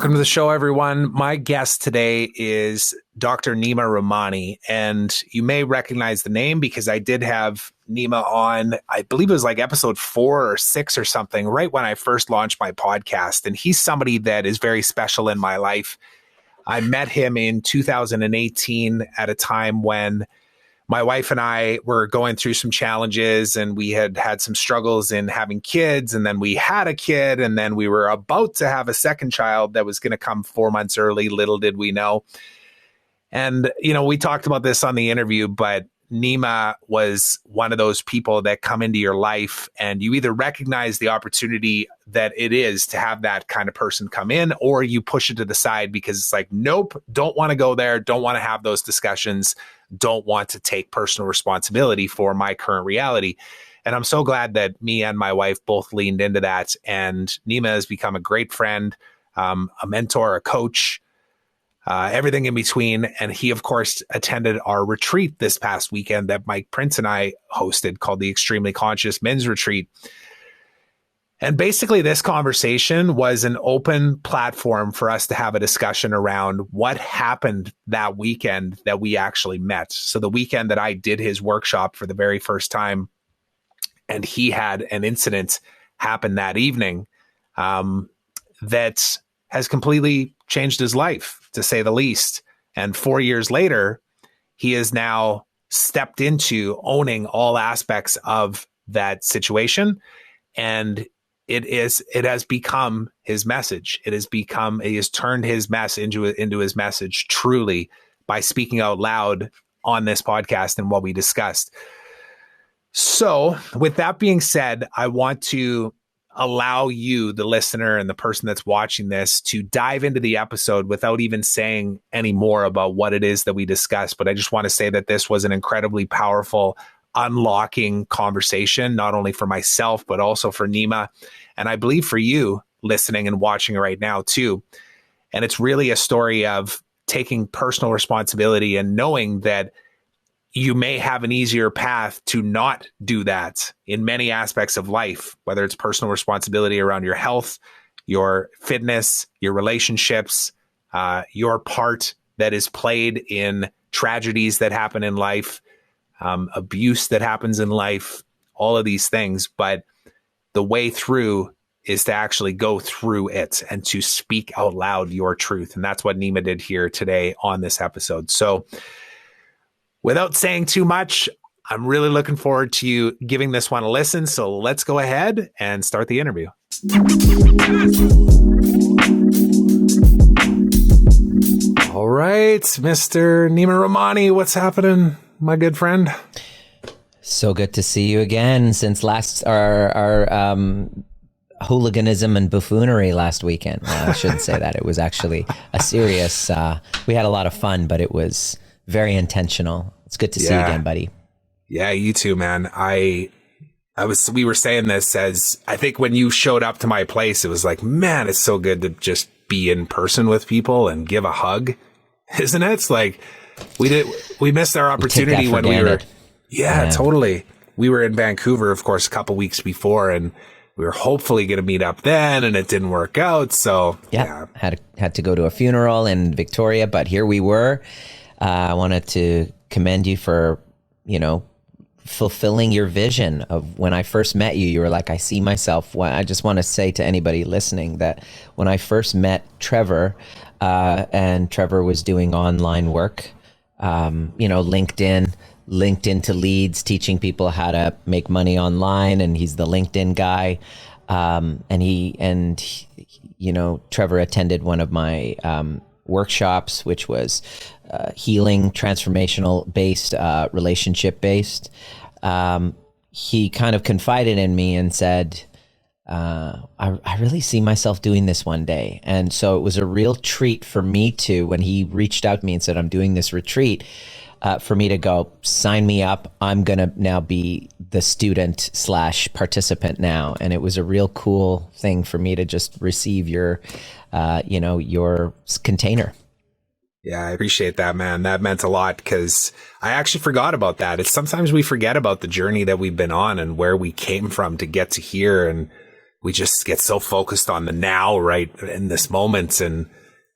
Welcome to the show, everyone. My guest today is Dr. Nima Rahmany, and you may recognize the name because I did have Nima on, I believe it was like episode 4 or 6 or something, right when I first launched my podcast. And he's somebody that is very special in my life. I met him in 2018 at a time when my wife and I were going through some challenges, and we had some struggles in having kids, and then we had a kid, and then we were about to have a second child that was going to come 4 months early. Little did we know. And, we talked about this on the interview, but Nima was one of those people that come into your life and you either recognize the opportunity that it is to have that kind of person come in, or you push it to the side because it's like, nope, don't want to go there. Don't want to have those discussions. Don't want to take personal responsibility for my current reality. And I'm so glad that me and my wife both leaned into that. And Nima has become a great friend, a mentor, a coach, everything in between. And he, of course, attended our retreat this past weekend that Mike Prince and I hosted called the Extremely Conscious Men's Retreat. And basically, this conversation was an open platform for us to have a discussion around what happened that weekend that we actually met. So the weekend that I did his workshop for the very first time, and he had an incident happen that evening that has completely changed his life, to say the least. And 4 years later, he has now stepped into owning all aspects of that situation. And it has become his message. He has turned his mess into his message truly by speaking out loud on this podcast and what we discussed. So with that being said, I want to allow you, the listener and the person that's watching this, to dive into the episode without even saying any more about what it is that we discussed. But I just want to say that this was an incredibly powerful, unlocking conversation, not only for myself, but also for Nima. And I believe for you listening and watching right now too. And it's really a story of taking personal responsibility and knowing that you may have an easier path to not do that in many aspects of life, whether it's personal responsibility around your health, your fitness, your relationships, your part that is played in tragedies that happen in life, abuse that happens in life, all of these things. But the way through is to actually go through it and to speak out loud your truth. And that's what Nima did here today on this episode. So without saying too much, I'm really looking forward to you giving this one a listen. So let's go ahead and start the interview. All right, Mr. Nima Rahmany, what's happening, my good friend? So good to see you again since our hooliganism and buffoonery last weekend. Well, I shouldn't say that. It was actually a serious, we had a lot of fun, but it was very intentional. It's good to see you again, buddy. Yeah, you too, man. We were saying this as, I think when you showed up to my place, it was like, man, it's so good to just be in person with people and give a hug. Isn't it? It's like we missed our opportunity when we were, yeah, totally. We were in Vancouver, of course, a couple weeks before, and we were hopefully going to meet up then, and it didn't work out. So had to go to a funeral in Victoria, but here we were. I wanted to commend you for, fulfilling your vision of when I first met you. You were like, I see myself. I just want to say to anybody listening that when I first met Trevor, and Trevor was doing online work, LinkedIn to leads, teaching people how to make money online. And he's the LinkedIn guy. Trevor attended one of my, workshops, which was healing, transformational based, relationship based. He kind of confided in me and said, I really see myself doing this one day. And so it was a real treat for me when he reached out to me and said, I'm doing this retreat, for me to go, sign me up. I'm going to now be the student / participant now. And it was a real cool thing for me to just receive your container. Yeah, I appreciate that, man. That meant a lot because I actually forgot about that. It's sometimes we forget about the journey that we've been on and where we came from to get to here. And we just get so focused on the now, right, in this moment. And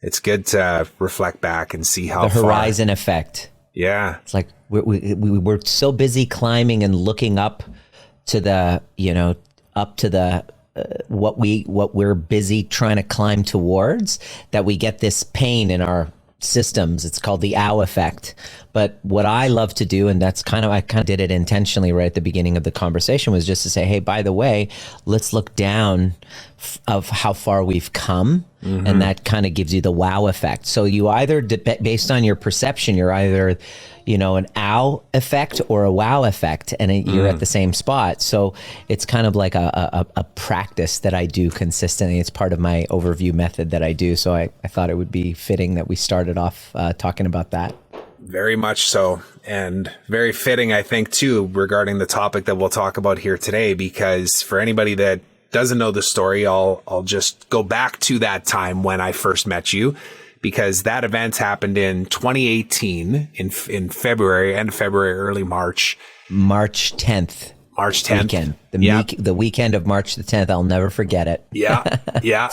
it's good to reflect back and see how the horizon effect. Yeah. It's like we're so busy climbing and looking up to the, up to the, what we're busy trying to climb towards, that we get this pain in our systems. It's called the ow effect. But what I love to do, and I kind of did it intentionally right at the beginning of the conversation, was just to say, hey, by the way, let's look down of how far we've come. Mm-hmm. And that kind of gives you the wow effect. So you either, based on your perception, you're either, an ow effect or a wow effect, and you're at the same spot. So it's kind of like a practice that I do consistently. It's part of my overview method that I do. So I thought it would be fitting that we started off talking about that. Very much so. And very fitting, I think, too, regarding the topic that we'll talk about here today, because for anybody that doesn't know the story, I'll just go back to that time when I first met you, because that event happened in 2018 in February, end of February, early March. March 10th. March 10th. Weekend. The weekend of March the 10th. I'll never forget it. Yeah. Yeah.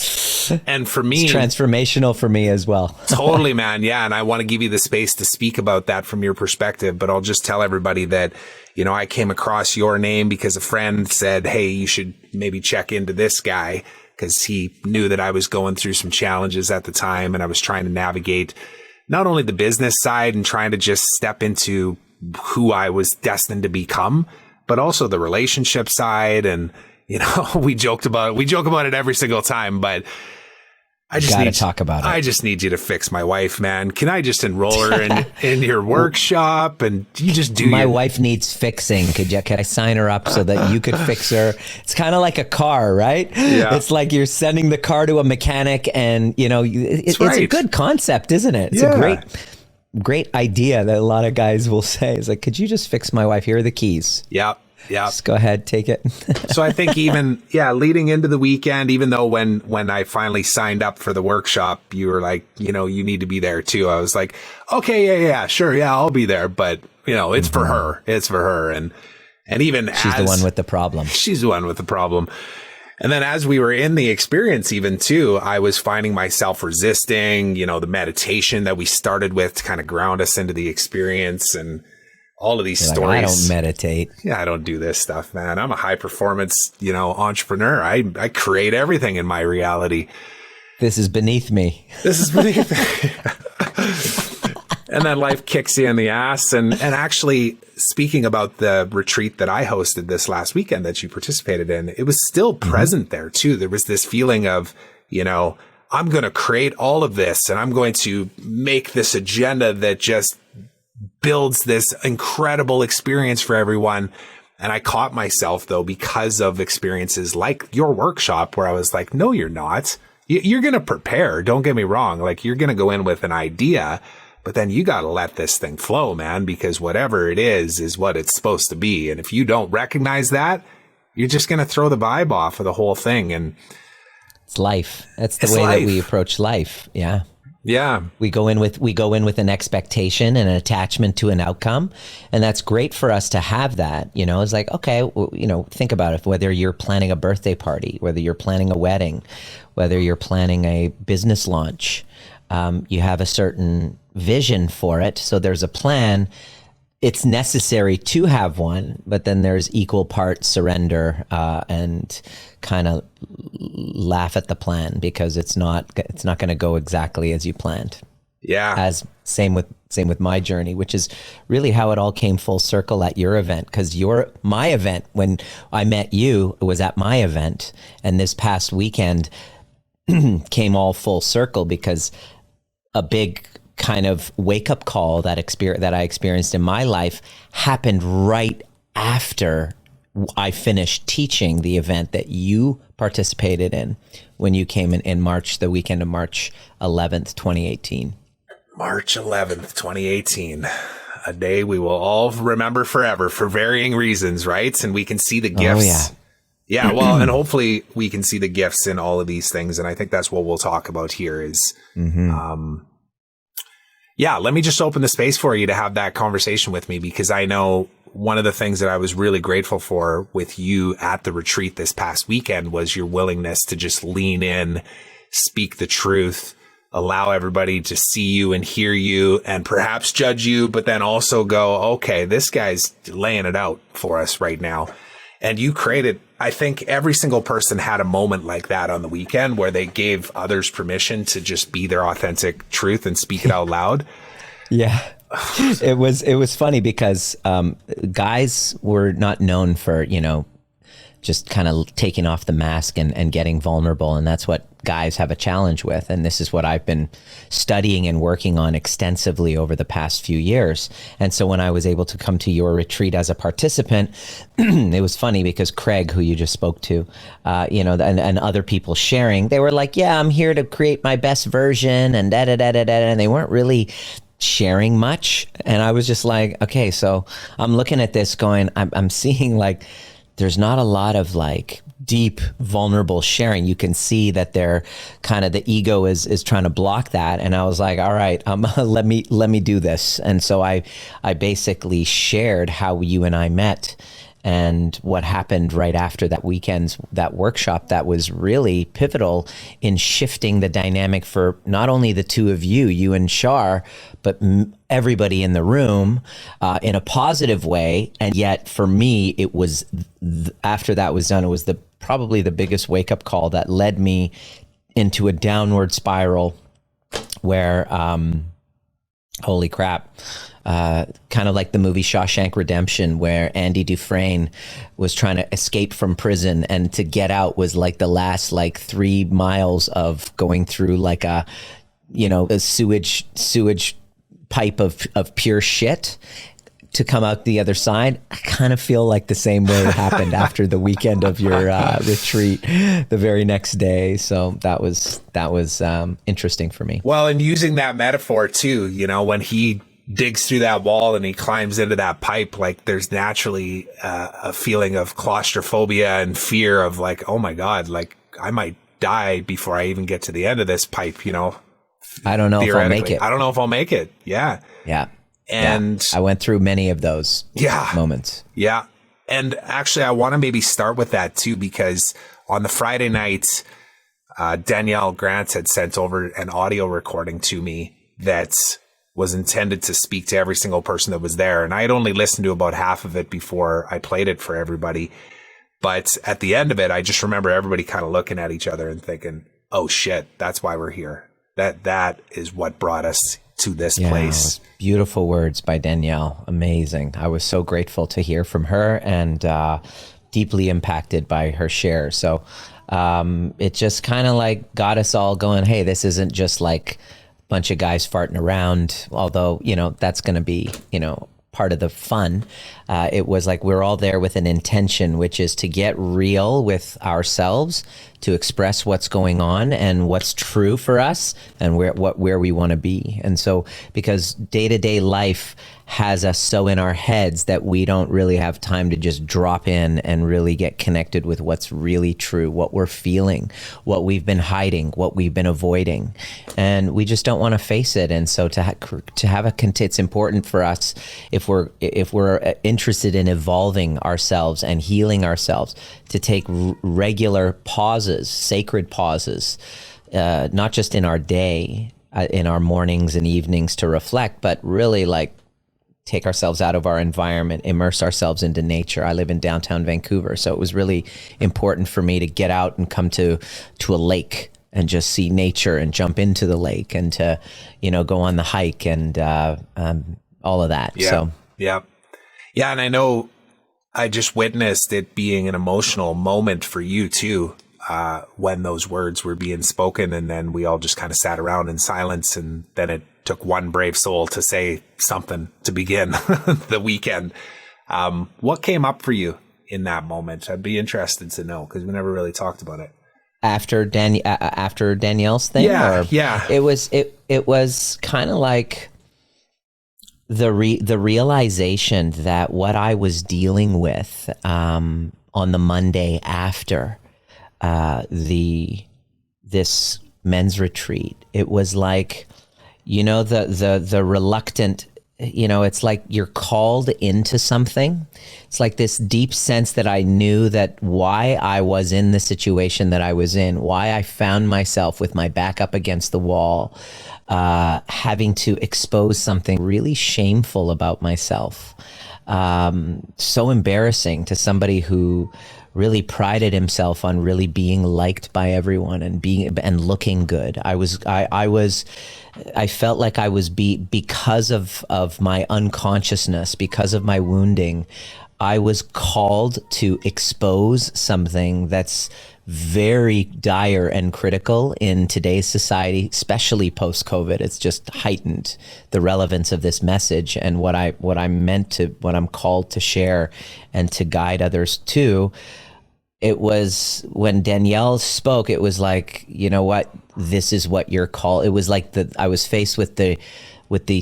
And for me, it's transformational for me as well. Totally, man. Yeah. And I want to give you the space to speak about that from your perspective, but I'll just tell everybody that, I came across your name because a friend said, hey, you should maybe check into this guy, because he knew that I was going through some challenges at the time, and I was trying to navigate not only the business side and trying to just step into who I was destined to become, but also the relationship side. And, we joke about it every single time, but I just need to talk about it. I just need you to fix my wife, man. Can I just enroll her in your workshop, and you just do my wife needs fixing. Can I sign her up so that you could fix her? It's kind of like a car, right? Yeah. It's like you're sending the car to a mechanic, and it's a good concept, isn't it? It's a great idea that a lot of guys will say. It's like, could you just fix my wife? Here are the keys. Yeah. Yeah. Just go ahead, take it. So I think even, leading into the weekend, even though when I finally signed up for the workshop, you were like, you need to be there too. I was like, okay, yeah, sure. Yeah, I'll be there. But it's for her. It's for her. And even she's the one with the problem. She's the one with the problem. And then as we were in the experience even too, I was finding myself resisting, the meditation that we started with to kind of ground us into the experience, and all of these stories. Like, I don't meditate. Yeah, I don't do this stuff, man. I'm a high performance, entrepreneur. I create everything in my reality. This is beneath me. And then life kicks you in the ass. And actually, speaking about the retreat that I hosted this last weekend that you participated in, it was still present there too. There was this feeling of, I'm going to create all of this, and I'm going to make this agenda that just builds this incredible experience for everyone. And I caught myself, though, because of experiences like your workshop, where I was like, no, you're not. You're going to prepare. Don't get me wrong. Like, you're going to go in with an idea, but then you got to let this thing flow, man, because whatever it is what it's supposed to be. And if you don't recognize that, you're just going to throw the vibe off of the whole thing. And it's life. That's the way that we approach life. Yeah. Yeah. We go in with an expectation and an attachment to an outcome. And that's great for us to have that. It's like, okay, well, think about it. Whether you're planning a birthday party, whether you're planning a wedding, whether you're planning a business launch, you have a certain vision for it. So there's a plan. It's necessary to have one, but then there's equal parts surrender and kind of laugh at the plan, because it's not going to go exactly as you planned. Yeah. As same with my journey, which is really how it all came full circle at your event, because my event, when I met you, it was at my event, and this past weekend came all full circle because a big kind of wake-up call that I experienced in my life happened right after I finished teaching the event that you participated in when you came in March, the weekend of March 11th, 2018. March 11th, 2018. A day we will all remember forever for varying reasons, right? And we can see the gifts. Oh, yeah. Yeah, well, and hopefully we can see the gifts in all of these things. And I think that's what we'll talk about here is, let me just open the space for you to have that conversation with me, because I know one of the things that I was really grateful for with you at the retreat this past weekend was your willingness to just lean in, speak the truth, allow everybody to see you and hear you and perhaps judge you, but then also go, okay, this guy's laying it out for us right now. And you created, I think every single person had a moment like that on the weekend where they gave others permission to just be their authentic truth and speak it out loud. Yeah. It was funny because guys were not known for, just kind of taking off the mask and getting vulnerable. And that's what guys have a challenge with. And this is what I've been studying and working on extensively over the past few years. And so when I was able to come to your retreat as a participant, it was funny because Craig, who you just spoke to, and other people sharing, they were like, yeah, I'm here to create my best version and and they weren't really sharing much. And I was just like, okay, so I'm looking at this going, I'm seeing like, there's not a lot of like deep, vulnerable sharing. You can see that they're kind of, the ego is trying to block that. And I was like, all right, let me do this. And so I basically shared how you and I met and what happened right after that that workshop that was really pivotal in shifting the dynamic for not only the two of you and Shar, but everybody in the room in a positive way. And yet for me, it was after that was done, it was probably the biggest wake up call that led me into a downward spiral where, holy crap, kind of like the movie Shawshank Redemption, where Andy Dufresne was trying to escape from prison, and to get out was like the last 3 miles of going through like a sewage pipe of pure shit to come out the other side. I kind of feel like the same way happened after the weekend of your retreat the very next day. So that was interesting for me. Well, and using that metaphor too, when he digs through that wall and he climbs into that pipe, like there's naturally a feeling of claustrophobia and fear of like, oh my God, like I might die before I even get to the end of this pipe, I don't know if I'll make it. I don't know if I'll make it. Yeah. Yeah. And I went through many of those moments. Yeah. And actually, I want to maybe start with that too, because on the Friday night, Danielle Grant had sent over an audio recording to me that was intended to speak to every single person that was there. And I had only listened to about half of it before I played it for everybody. But at the end of it, I just remember everybody kind of looking at each other and thinking, oh shit, that's why we're here. That is what brought us to this place. Beautiful words by Danielle. Amazing. I was so grateful to hear from her and deeply impacted by her share. So it just kind of like got us all going, hey, this isn't just like a bunch of guys farting around, although, that's going to be, part of the fun. It was like we're all there with an intention, which is to get real with ourselves, to express what's going on and what's true for us and where we want to be. And so because day-to-day life has us so in our heads that we don't really have time to just drop in and really get connected with what's really true, what we're feeling, what we've been hiding, what we've been avoiding, and we just don't want to face it. And so it's important for us, if we're interested in evolving ourselves and healing ourselves, to take regular pauses, sacred pauses, not just in our day, in our mornings and evenings to reflect, but really like take ourselves out of our environment, immerse ourselves into nature. I live in downtown Vancouver, so it was really important for me to get out and come to a lake and just see nature and jump into the lake and to, go on the hike and all of that. Yeah. So yeah. And I know I just witnessed it being an emotional moment for you too, when those words were being spoken, and then we all just kind of sat around in silence, and then it took one brave soul to say something to begin the weekend. What came up for you in that moment? I'd be interested to know, because we never really talked about it. After Danielle's thing? Yeah. It was kind of like the realization that what I was dealing with on the Monday after this men's retreat, it was like, the reluctant it's like you're called into something. It's like this deep sense that I knew that why I was in the situation that I was in, why I found myself with my back up against the wall, having to expose something really shameful about myself. So embarrassing to somebody who really prided himself on really being liked by everyone and looking good. I felt like I was because of my unconsciousness, because of my wounding, I was called to expose something that's very dire and critical in today's society, especially post-COVID. It's just heightened the relevance of this message and what I'm called to share and to guide others to. It was when Danielle spoke, it was like, you know what, this is what you're called. It was like I was faced with the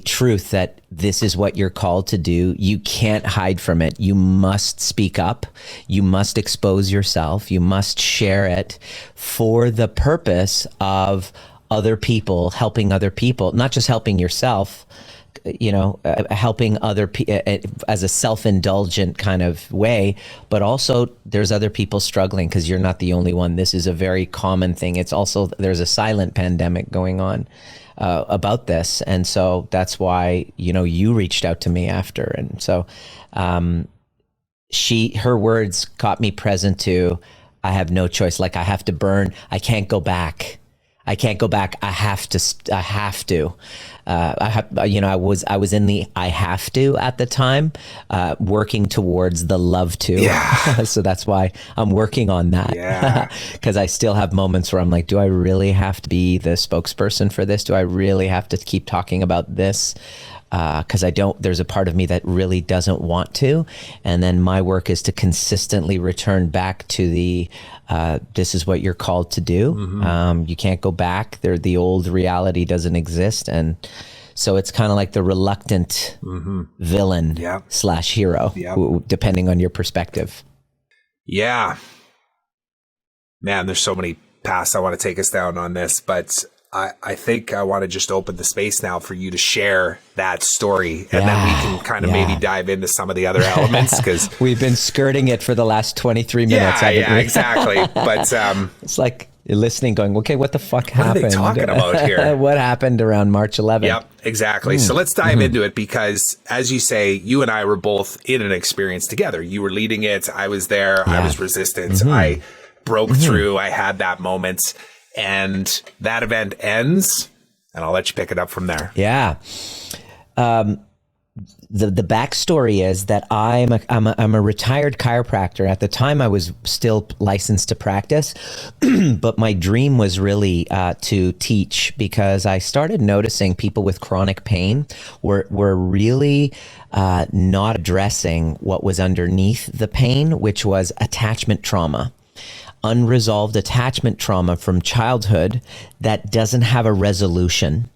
truth that this is what you're called to do. You can't hide from it. You must speak up. You must expose yourself. You must share it for the purpose of other people, helping other people, not just helping yourself, helping other people as a self-indulgent kind of way, but also there's other people struggling because you're not the only one. This is a very common thing. It's also, there's a silent pandemic going on about this. And so that's why, you reached out to me after. And so her words caught me present to, I have no choice. Like I have to burn. I can't go back. I have to. I was in the I have to at the time, working towards the love to. Yeah. So that's why I'm working on that. Yeah. Because I still have moments where I'm like, do I really have to be the spokesperson for this? Do I really have to keep talking about this? Because there's a part of me that really doesn't want to. And then my work is to consistently return back to this is what you're called to do. Mm-hmm. You can't go back. The old reality doesn't exist. And so it's kind of like the reluctant villain / hero, depending on your perspective. Yeah. Man, there's so many paths I want to take us down on this, but I think I want to just open the space now for you to share that story, and then we can kind of maybe dive into some of the other elements, because we've been skirting it for the last 23 minutes. Yeah, exactly. But it's like you're listening going, okay, what the fuck happened? What are they talking about here? What happened around March 11th? Yep, exactly. So let's dive into it, because as you say, you and I were both in an experience together. You were leading it. I was there. I was resistant. I broke through. I had that moment. And that event ends, and I'll let you pick it up from there. Yeah. The backstory is that I'm a retired chiropractor. At the time, I was still licensed to practice, but my dream was really to teach, because I started noticing people with chronic pain were really not addressing what was underneath the pain, which was attachment trauma. Unresolved attachment trauma from childhood that doesn't have a resolution,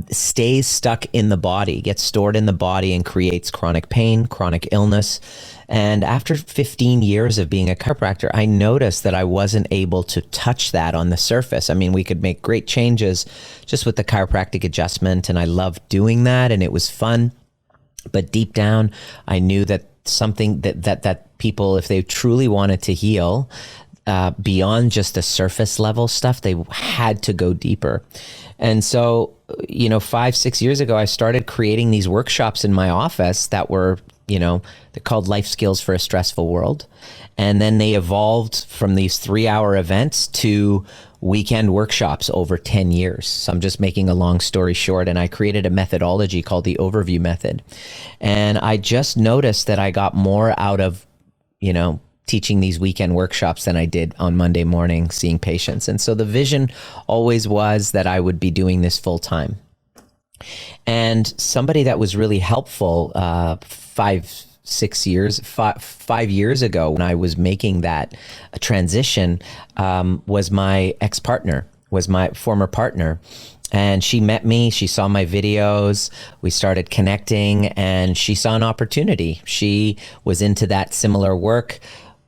stays stuck in the body, gets stored in the body, and creates chronic pain, chronic illness. And after 15 years of being a chiropractor, I noticed that I wasn't able to touch that on the surface. I mean, we could make great changes just with the chiropractic adjustment, and I loved doing that, and it was fun. But deep down, I knew that something that people, if they truly wanted to heal beyond just the surface level stuff, they had to go deeper. And so, 5-6 years ago, I started creating these workshops in my office that were, they're called Life Skills for a Stressful World. And then they evolved from these 3-hour events to weekend workshops over 10 years. So I'm just making a long story short, and I created a methodology called the Overview Method. And I just noticed that I got more out of, teaching these weekend workshops than I did on Monday morning seeing patients. And so the vision always was that I would be doing this full time. And somebody that was really helpful 5 years ago when I was making that transition was my ex-partner, was my former partner. And she met me, she saw my videos, we started connecting, and she saw an opportunity. She was into that similar work.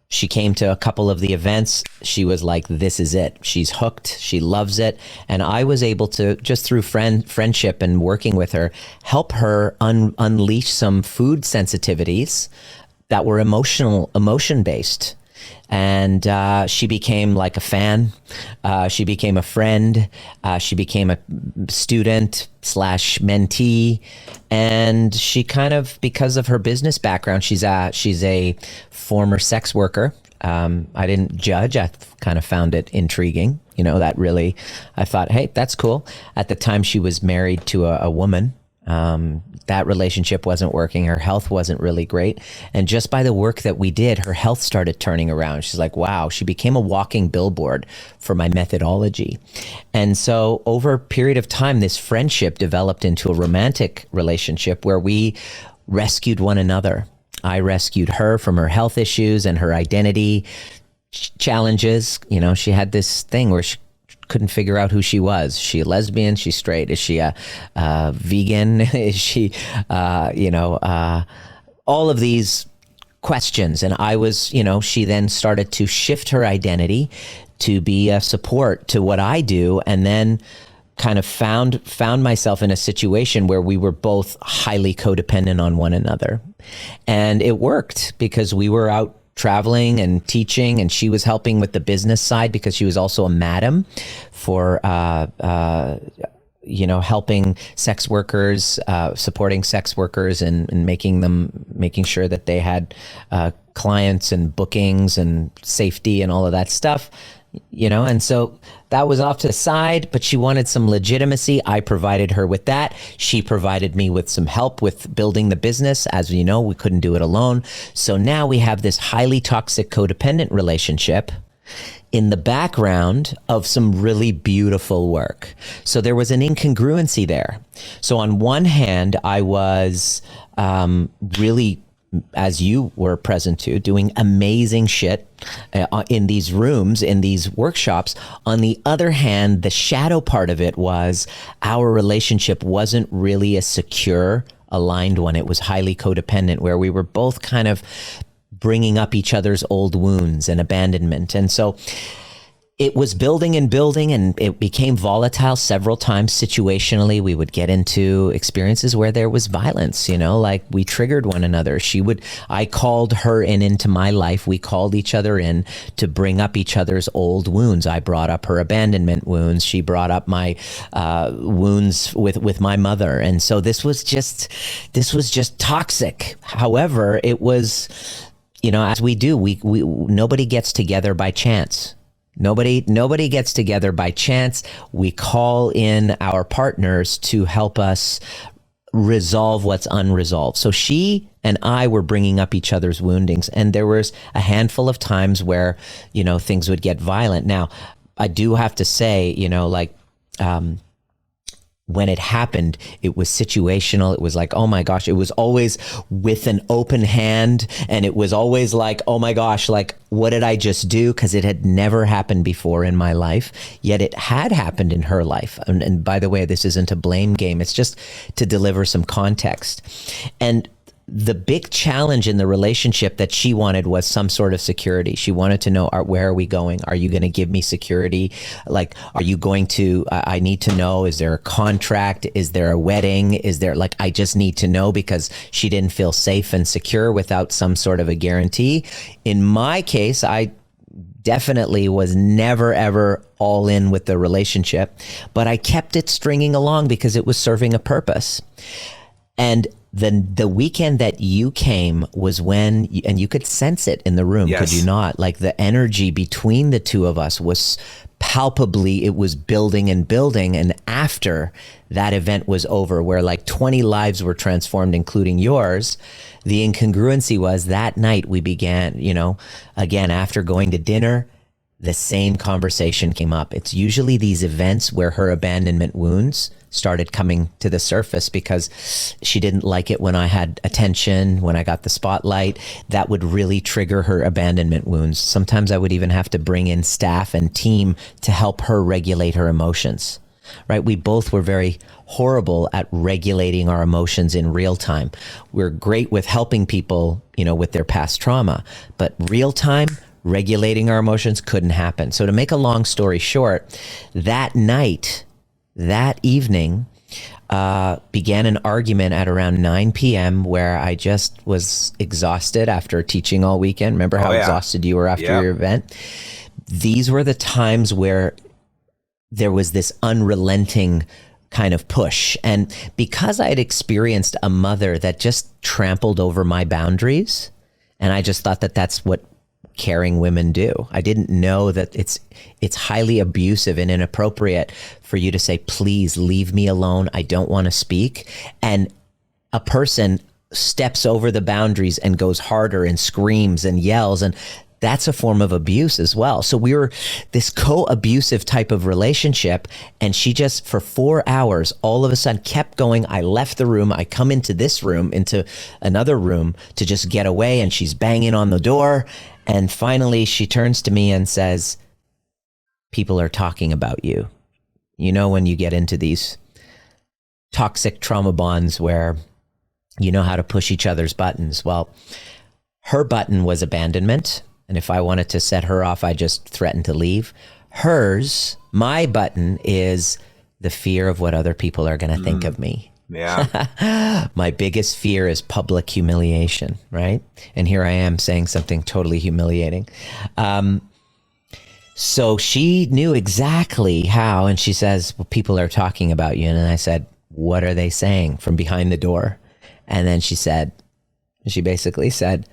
She came to a couple of the events. She was like, this is it. She's hooked. She loves it. And I was able to, just through friendship and working with her, help her unleash some food sensitivities that were emotion based. And she became like a fan. She became a friend. She became a student / mentee. And she kind of, because of her business background, she's a former sex worker. I didn't judge. I kind of found it intriguing. You know, that really, I thought, hey, that's cool. At the time, she was married to a woman. That relationship wasn't working. Her health wasn't really great. And just by the work that we did, her health started turning around. She's like, wow, she became a walking billboard for my methodology. And so over a period of time, this friendship developed into a romantic relationship where we rescued one another. I rescued her from her health issues and her identity challenges. You know, she had this thing where she couldn't figure out who she was. Is she a lesbian? Is she straight? Is she a vegan? Is she, all of these questions. And I was, she then started to shift her identity to be a support to what I do. And then kind of found myself in a situation where we were both highly codependent on one another. And it worked because we were out traveling and teaching, and she was helping with the business side because she was also a madam for helping sex workers, supporting sex workers, and making sure that they had clients and bookings and safety and all of that stuff. And so that was off to the side, but she wanted some legitimacy. I provided her with that. She provided me with some help with building the business. As you know, we couldn't do it alone. So now we have this highly toxic codependent relationship in the background of some really beautiful work. So there was an incongruency there. So on one hand, I was really, as you were present to, doing amazing shit in these rooms, in these workshops. On the other hand, the shadow part of it was our relationship wasn't really a secure, aligned one. It was highly codependent, where we were both kind of bringing up each other's old wounds and abandonment. And so it was building and building, and it became volatile several times situationally. We would get into experiences where there was violence, like we triggered one another. I called her into my life. We called each other in to bring up each other's old wounds. I brought up her abandonment wounds. She brought up my wounds with my mother. And so this was just toxic. However, it was, as we do, we nobody gets together by chance. Nobody gets together by chance. We call in our partners to help us resolve what's unresolved. So she and I were bringing up each other's woundings, and there was a handful of times where, things would get violent. Now, I do have to say, when it happened, it was situational. It was like, oh my gosh, it was always with an open hand. And it was always like, oh my gosh, like, what did I just do? Because it had never happened before in my life, yet it had happened in her life. And by the way, this isn't a blame game. It's just to deliver some context. And the big challenge in the relationship that she wanted was some sort of security. She wanted to know, where are we going? Are you going to give me security? Like, are you going to, I need to know, is there a contract? Is there a wedding? Is there, I just need to know, because she didn't feel safe and secure without some sort of a guarantee. In my case, I definitely was never, ever all in with the relationship, but I kept it stringing along because it was serving a purpose. And the weekend that you came was when, and you could sense it in the room, yes. Could you not? Like, the energy between the two of us was palpably, it was building and building. And after that event was over, where 20 lives were transformed, including yours, the incongruency was that night we began, again, after going to dinner, the same conversation came up. It's usually these events where her abandonment wounds started coming to the surface, because she didn't like it when I had attention, when I got the spotlight. That would really trigger her abandonment wounds. Sometimes I would even have to bring in staff and team to help her regulate her emotions. right? We both were very horrible at regulating our emotions in real time. We're great with helping people, with their past trauma, but real time, regulating our emotions couldn't happen. So to make a long story short, that night, that evening, began an argument at around 9 p.m. where I just was exhausted after teaching all weekend. Remember how exhausted you were after your event? These were the times where there was this unrelenting kind of push. And because I had experienced a mother that just trampled over my boundaries, and I just thought that that's what caring women do. I didn't know that it's highly abusive and inappropriate for you to say, please leave me alone. I don't want to speak. And a person steps over the boundaries and goes harder and screams and yells, and that's a form of abuse as well. So we were this co-abusive type of relationship, and she just, for 4 hours, all of a sudden kept going. I left the room. I come into this room, into another room to just get away, and she's banging on the door. And finally, she turns to me and says, people are talking about you. When you get into these toxic trauma bonds where you know how to push each other's buttons. Well, her button was abandonment. And if I wanted to set her off, I just threatened to leave. Hers, my button, is the fear of what other people are going to think of me. Yeah. My biggest fear is public humiliation, right? And here I am saying something totally humiliating. So she knew exactly how, and she says, well, people are talking about you. And then I said, what are they saying from behind the door? And then she basically said,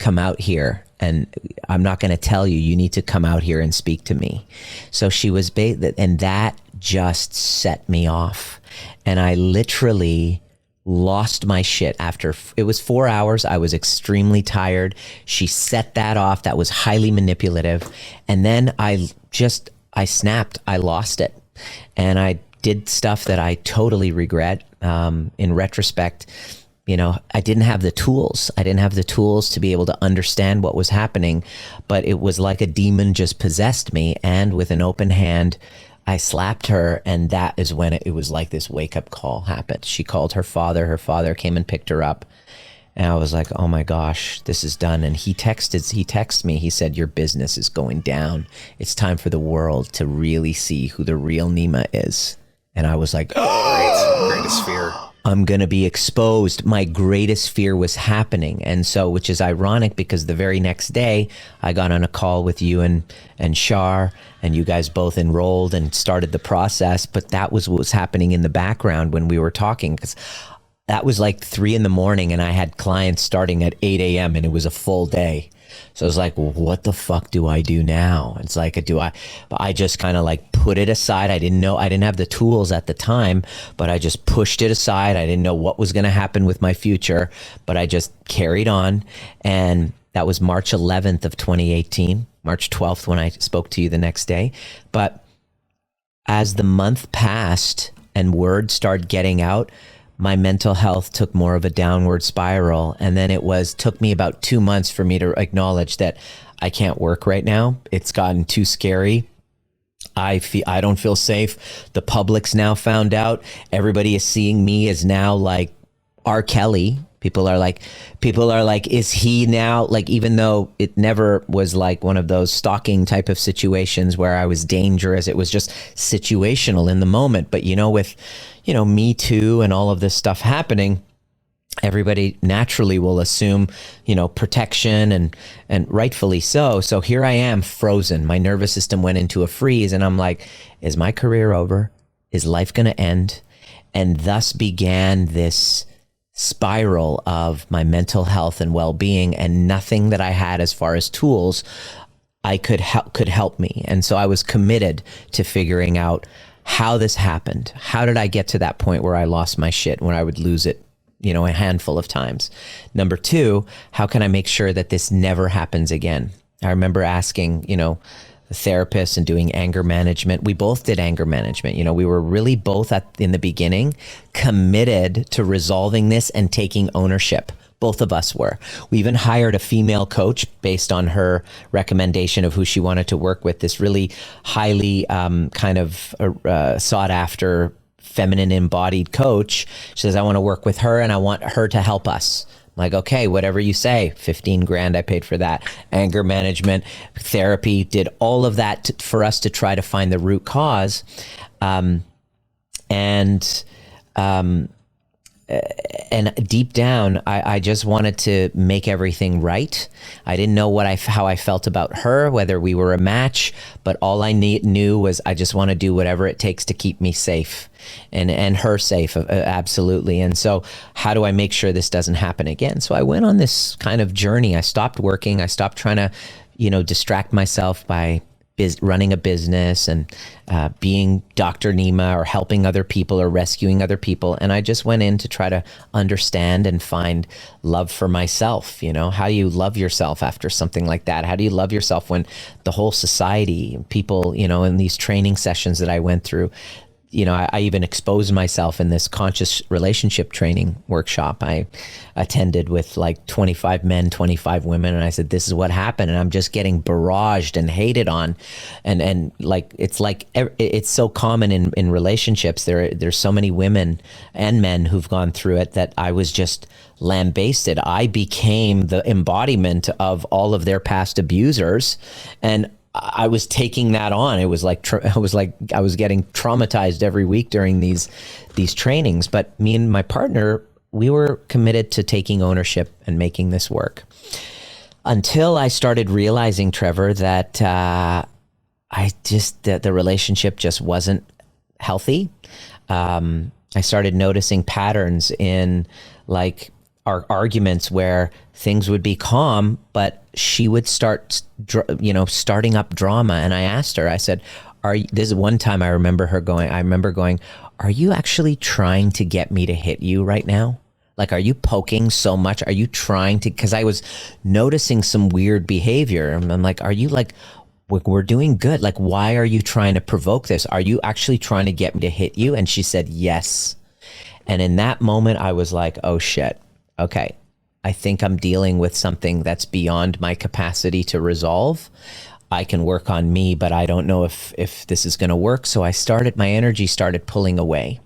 come out here. And I'm not going to tell you, you need to come out here and speak to me. So she was, and that just set me off. And I literally lost my shit after, it was 4 hours. I was extremely tired. She set that off. That was highly manipulative. And then I snapped. I lost it. And I did stuff that I totally regret. In retrospect, I didn't have the tools. I didn't have the tools to be able to understand what was happening, but it was like a demon just possessed me. And with an open hand, I slapped her. And that is when it was like this wake up call happened. She called her father. Her father came and picked her up. And I was like, oh my gosh, this is done. And he texted me. He said, your business is going down. It's time for the world to really see who the real Nima is. And I was like, greatest fear. I'm going to be exposed. My greatest fear was happening. And so, which is ironic because the very next day I got on a call with you and Shar, and you guys both enrolled and started the process. But that was what was happening in the background when we were talking, because that was like 3 a.m. and I had clients starting at 8 a.m. and it was a full day. So I was like, well, what the fuck do I do now? It's like, I just kind of like put it aside. I didn't have the tools at the time, but I just pushed it aside. I didn't know what was going to happen with my future, but I just carried on. And that was March 11th of 2018, March 12th when I spoke to you the next day. But as the month passed and word started getting out, my mental health took more of a downward spiral. And then took me about 2 months for me to acknowledge that I can't work right now. It's gotten too scary. I don't feel safe. The public's now found out. Everybody is seeing me as now like R. Kelly. People are like, is he now, like, even though it never was like one of those stalking type of situations where I was dangerous, it was just situational in the moment. But, with, Me Too and all of this stuff happening, everybody naturally will assume, protection and rightfully so. So here I am frozen. My nervous system went into a freeze and I'm like, is my career over? Is life going to end? And thus began this spiral of my mental health and well-being, and nothing that I had as far as tools could help me. And so I was committed to figuring out how this happened. How did I get to that point where I lost my shit, when I would lose it, a handful of times? Number 2, how can I make sure that this never happens again? I remember asking, the therapist and doing anger management. We both did anger management. We were really both in the beginning committed to resolving this and taking ownership. Both of us were. We even hired a female coach based on her recommendation of who she wanted to work with, this really highly kind of sought after feminine embodied coach. She says, I want to work with her and I want her to help us. I'm like, okay, whatever you say. 15 grand I paid for that. Anger management, therapy, did all of that for us to try to find the root cause. And deep down, I just wanted to make everything right. I didn't know how I felt about her, whether we were a match, but all I knew was I just want to do whatever it takes to keep me safe and her safe, absolutely. And so how do I make sure this doesn't happen again? So I went on this kind of journey. I stopped working. I stopped trying to, distract myself by running a business and being Dr. Nima or helping other people or rescuing other people. And I just went in to try to understand and find love for myself. How do you love yourself after something like that? How do you love yourself when the whole society, people, in these training sessions that I went through, I even exposed myself in this conscious relationship training workshop I attended with like 25 men, 25 women. And I said, this is what happened. And I'm just getting barraged and hated on. And it's so common in relationships. There's so many women and men who've gone through it that I was just lambasted. I became the embodiment of all of their past abusers. And I was taking that on. It was like I was getting traumatized every week during these trainings. But me and my partner, we were committed to taking ownership and making this work. Until I started realizing, Trevor, that that the relationship just wasn't healthy. I started noticing patterns in like our arguments where things would be calm, but she would start, starting up drama. And I asked her, I said, this is one time I remember going, are you actually trying to get me to hit you right now? Like, are you poking so much? Are you trying to, because I was noticing some weird behavior. And I'm like, are you like, we're doing good. Like, why are you trying to provoke this? Are you actually trying to get me to hit you? And she said, yes. And in that moment, I was like, oh shit. Okay, I think I'm dealing with something that's beyond my capacity to resolve. I can work on me, but I don't know if this is going to work. So my energy started pulling away.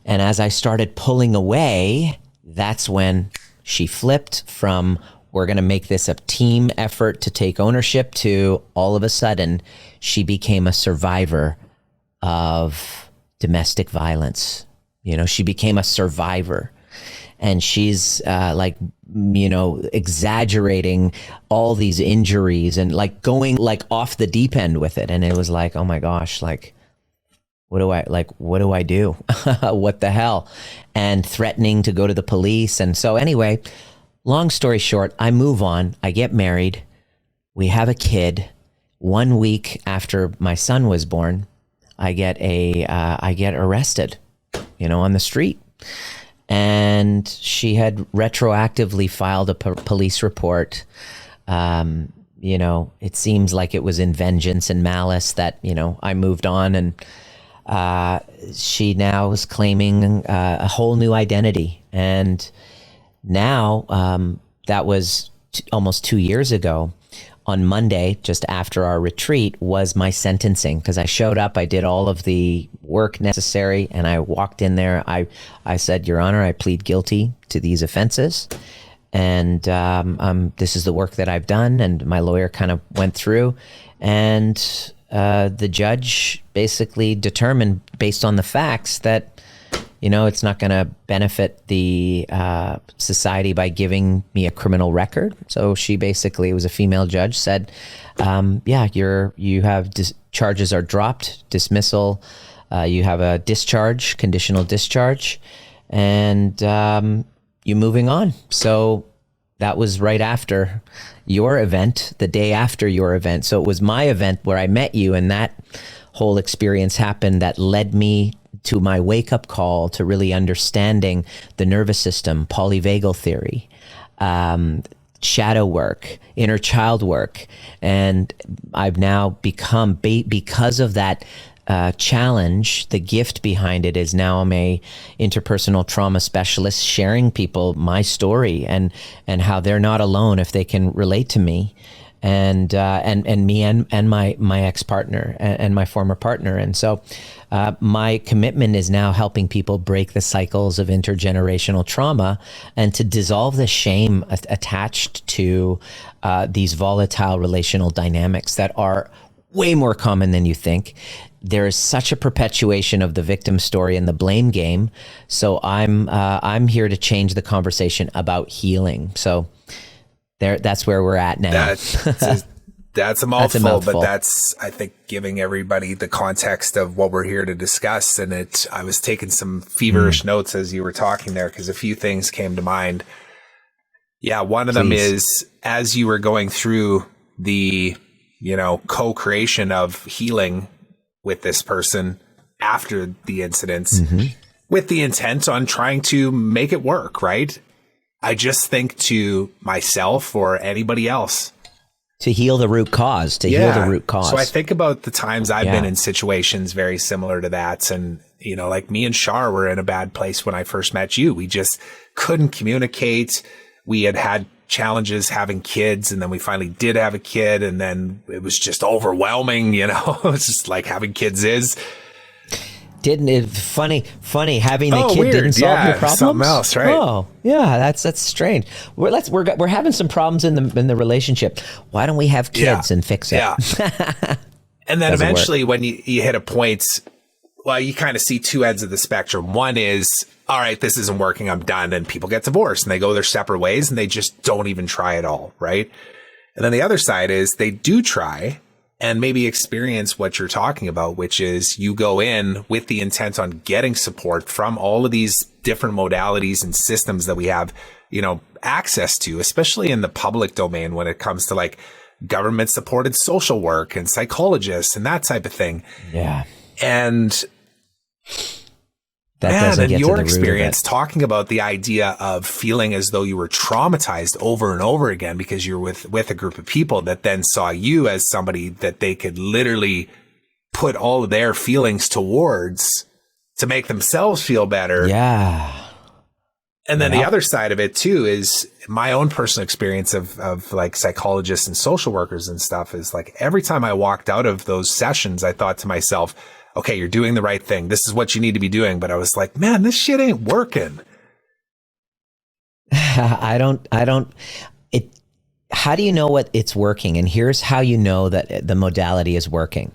And as I started pulling away, that's when she flipped from, we're going to make this a team effort to take ownership, to all of a sudden, she became a survivor of domestic violence. She became a survivor. And she's exaggerating all these injuries and like going like off the deep end with it. And it was like, oh my gosh, like, what do I do? What the hell? And threatening to go to the police. And so anyway, long story short, I move on. I get married. We have a kid. 1 week after my son was born, I get arrested, on the street. And she had retroactively filed a police report. It seems like it was in vengeance and malice that, I moved on, and she now is claiming a whole new identity. And now that was almost 2 years ago. On Monday, just after our retreat, was my sentencing, because I showed up, I did all of the work necessary, and I walked in there. I said, Your Honor, I plead guilty to these offenses, and this is the work that I've done. And my lawyer kind of went through, and the judge basically determined, based on the facts, that it's not going to benefit the society by giving me a criminal record. So she basically, it was a female judge, said, you have charges are dropped, dismissal. You have a discharge, conditional discharge, and you're moving on. So that was right after your event, the day after your event. So it was my event where I met you, and that whole experience happened that led me to my wake-up call to really understanding the nervous system, polyvagal theory, shadow work, inner child work. And I've now become, because of that challenge, the gift behind it is now I'm a interpersonal trauma specialist, sharing people my story and how they're not alone if they can relate to me, and me and my ex-partner and my former partner. And so my commitment is now helping people break the cycles of intergenerational trauma and to dissolve the shame attached to these volatile relational dynamics that are way more common than you think. There is such a perpetuation of the victim story and the blame game. So I'm here to change the conversation about healing. So that's where we're at now. That's a mouthful, but that's, I think, giving everybody the context of what we're here to discuss. And I was taking some feverish notes as you were talking there, because a few things came to mind. Yeah, one of them is, as you were going through the, co-creation of healing with this person after the incidents, with the intent on trying to make it work, right? I just think to myself or anybody else, to heal the root cause, heal the root cause. So I think about the times I've been in situations very similar to that. And, like me and Shar were in a bad place when I first met you. We just couldn't communicate. We had challenges having kids, and then we finally did have a kid, and then it was just overwhelming, It's just like having kids is. Didn't it funny having the kid weird. didn't solve your problems? Something else, right? Oh, yeah, that's strange. We're having some problems in the relationship. Why don't we have kids and fix it? Yeah. And then eventually when you hit a point, well, you kind of see two ends of the spectrum. One is, all right, this isn't working, I'm done, and people get divorced and they go their separate ways and they just don't even try at all, right? And then the other side is they do try and maybe experience what you're talking about, which is you go in with the intent on getting support from all of these different modalities and systems that we have, access to, especially in the public domain when it comes to like government supported social work and psychologists and that type of thing. Yeah. And in your experience, talking about the idea of feeling as though you were traumatized over and over again because you're with a group of people that then saw you as somebody that they could literally put all of their feelings towards to make themselves feel better. Yeah. And then the other side of it too is my own personal experience of like psychologists and social workers and stuff is like every time I walked out of those sessions, I thought to myself, okay, you're doing the right thing. This is what you need to be doing. But I was like, man, this shit ain't working. How do you know what it's working? And here's how you know that the modality is working.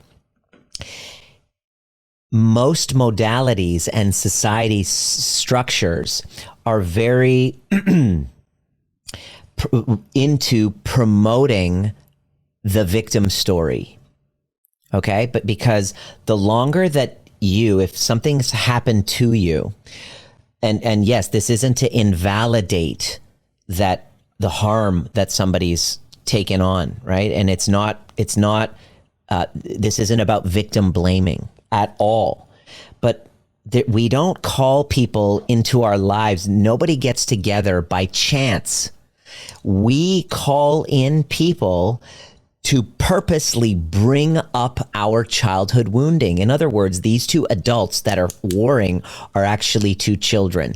Most modalities and society structures are very into promoting the victim story. Okay, but because the longer that if something's happened to you, and yes, this isn't to invalidate that the harm that somebody's taken on, right? And it's not, this isn't about victim blaming at all. But we don't call people into our lives. Nobody gets together by chance. We call in people to purposely bring up our childhood wounding. In other words, these two adults that are warring are actually two children.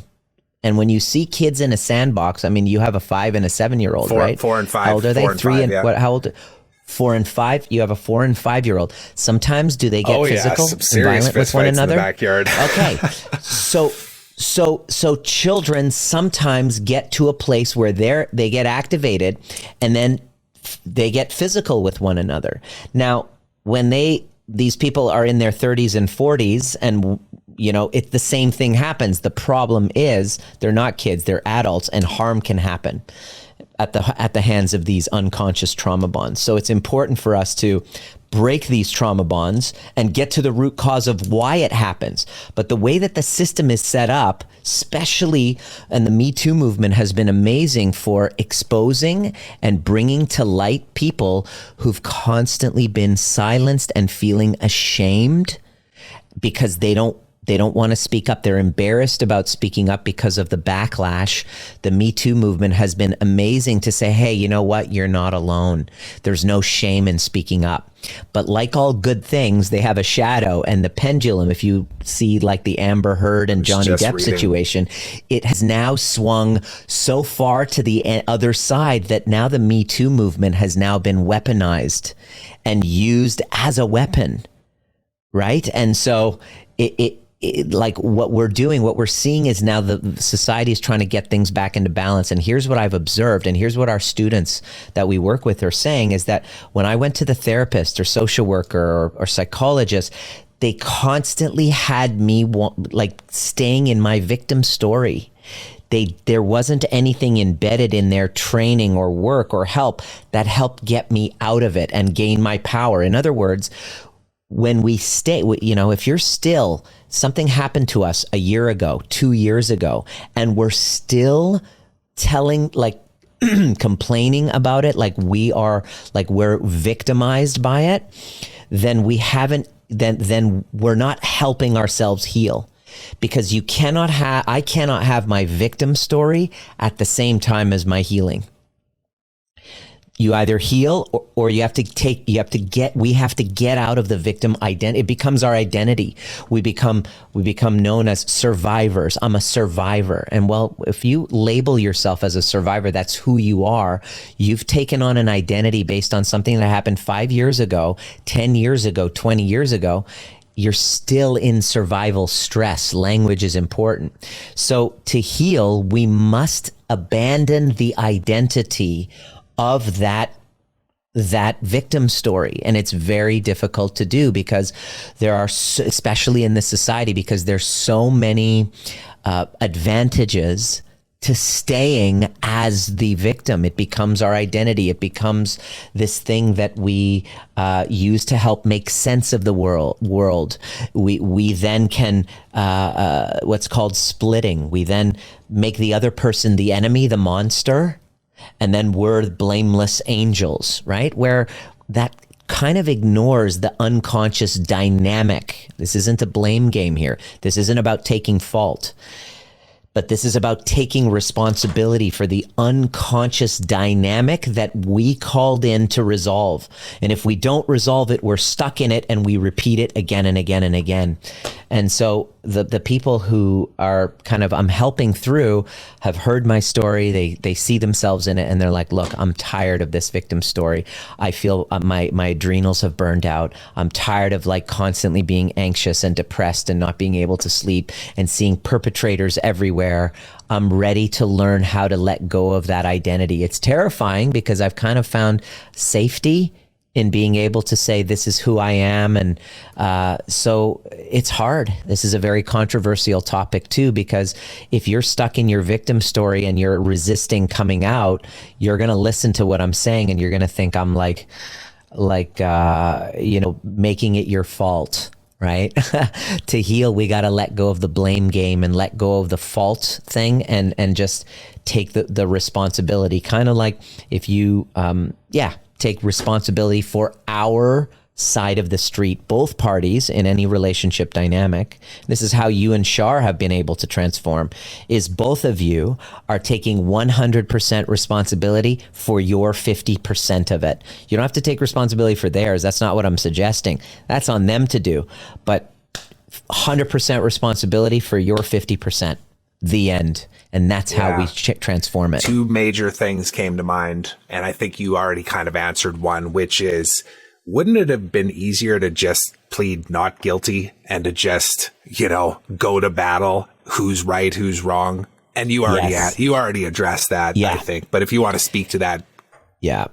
And when you see kids in a sandbox, I mean, you have a 5 and a 7-year-old, right? 4 and 5. How old are they? 3 and 5, what? How old? 4 and 5. You have a 4 and 5-year-old. Sometimes do they get physical and violent with one another? In the backyard. Okay, so children sometimes get to a place where they get activated, and then they get physical with one another. Now, when these people are in their 30s and 40s, and it's the same thing happens. The problem is they're not kids; they're adults, and harm can happen at the hands of these unconscious trauma bonds. So it's important for us to break these trauma bonds and get to the root cause of why it happens. But the way that the system is set up, especially, and the Me Too movement has been amazing for exposing and bringing to light people who've constantly been silenced and feeling ashamed because they don't They don't want to speak up. They're embarrassed about speaking up because of the backlash. The Me Too movement has been amazing to say, hey, you know what? You're not alone. There's no shame in speaking up. But like all good things, they have a shadow, and the pendulum, if you see like the Amber Heard and Johnny Depp situation, it has now swung so far to the other side that now the Me Too movement has now been weaponized and used as a weapon, right? And so like what we're seeing is now the society is trying to get things back into balance. And here's what I've observed, and here's what our students that we work with are saying, is that when I went to the therapist or social worker or psychologist, they constantly had me like staying in my victim story. There wasn't anything embedded in their training or work or help that helped get me out of it and gain my power. In other words, when we stay, if you're still, something happened to us a year ago, 2 years ago, and we're still telling, like, complaining about it, like we're victimized by it, then we're not helping ourselves heal. Because I cannot have my victim story at the same time as my healing. You either heal or we have to get out of the victim identity. It becomes our identity. We become known as survivors. I'm a survivor. And well, if you label yourself as a survivor, that's who you are. You've taken on an identity based on something that happened 5 years ago, 10 years ago, 20 years ago. You're still in survival stress. Language is important. So to heal, we must abandon the identity of that victim story. And it's very difficult to do because there are, especially in this society, because there's so many advantages to staying as the victim. It becomes our identity. It becomes this thing that we use to help make sense of the world. We then can, what's called splitting. We then make the other person the enemy, the monster, and then we're blameless angels, right? Where that kind of ignores the unconscious dynamic. This isn't a blame game here. This isn't about taking fault. But this is about taking responsibility for the unconscious dynamic that we called in to resolve. And if we don't resolve it, we're stuck in it and we repeat it again and again and again. And so the people who are kind of, I'm helping through, have heard my story. They see themselves in it and they're like, look, I'm tired of this victim story. I feel my adrenals have burned out. I'm tired of like constantly being anxious and depressed and not being able to sleep and seeing perpetrators everywhere. I'm ready to learn how to let go of that identity. It's terrifying because I've kind of found safety in being able to say, this is who I am. And so it's hard. This is a very controversial topic too, because if you're stuck in your victim story and you're resisting coming out, you're going to listen to what I'm saying and you're going to think I'm like, making it your fault. Right? To heal, we got to let go of the blame game and let go of the fault thing and just take the responsibility. Kind of like if you, take responsibility for our side of the street, both parties in any relationship dynamic. This is how you and Shar have been able to transform, is both of you are taking 100% responsibility for your 50% of it. You don't have to take responsibility for theirs. That's not what I'm suggesting. That's on them to do. But 100% responsibility for your 50%. The end. And that's how we transform it. Two major things came to mind, and I think you already kind of answered one, which is, wouldn't it have been easier to just plead not guilty and to just, go to battle? Who's right, who's wrong? And you already addressed that, I think. But if you want to speak to that. Yeah.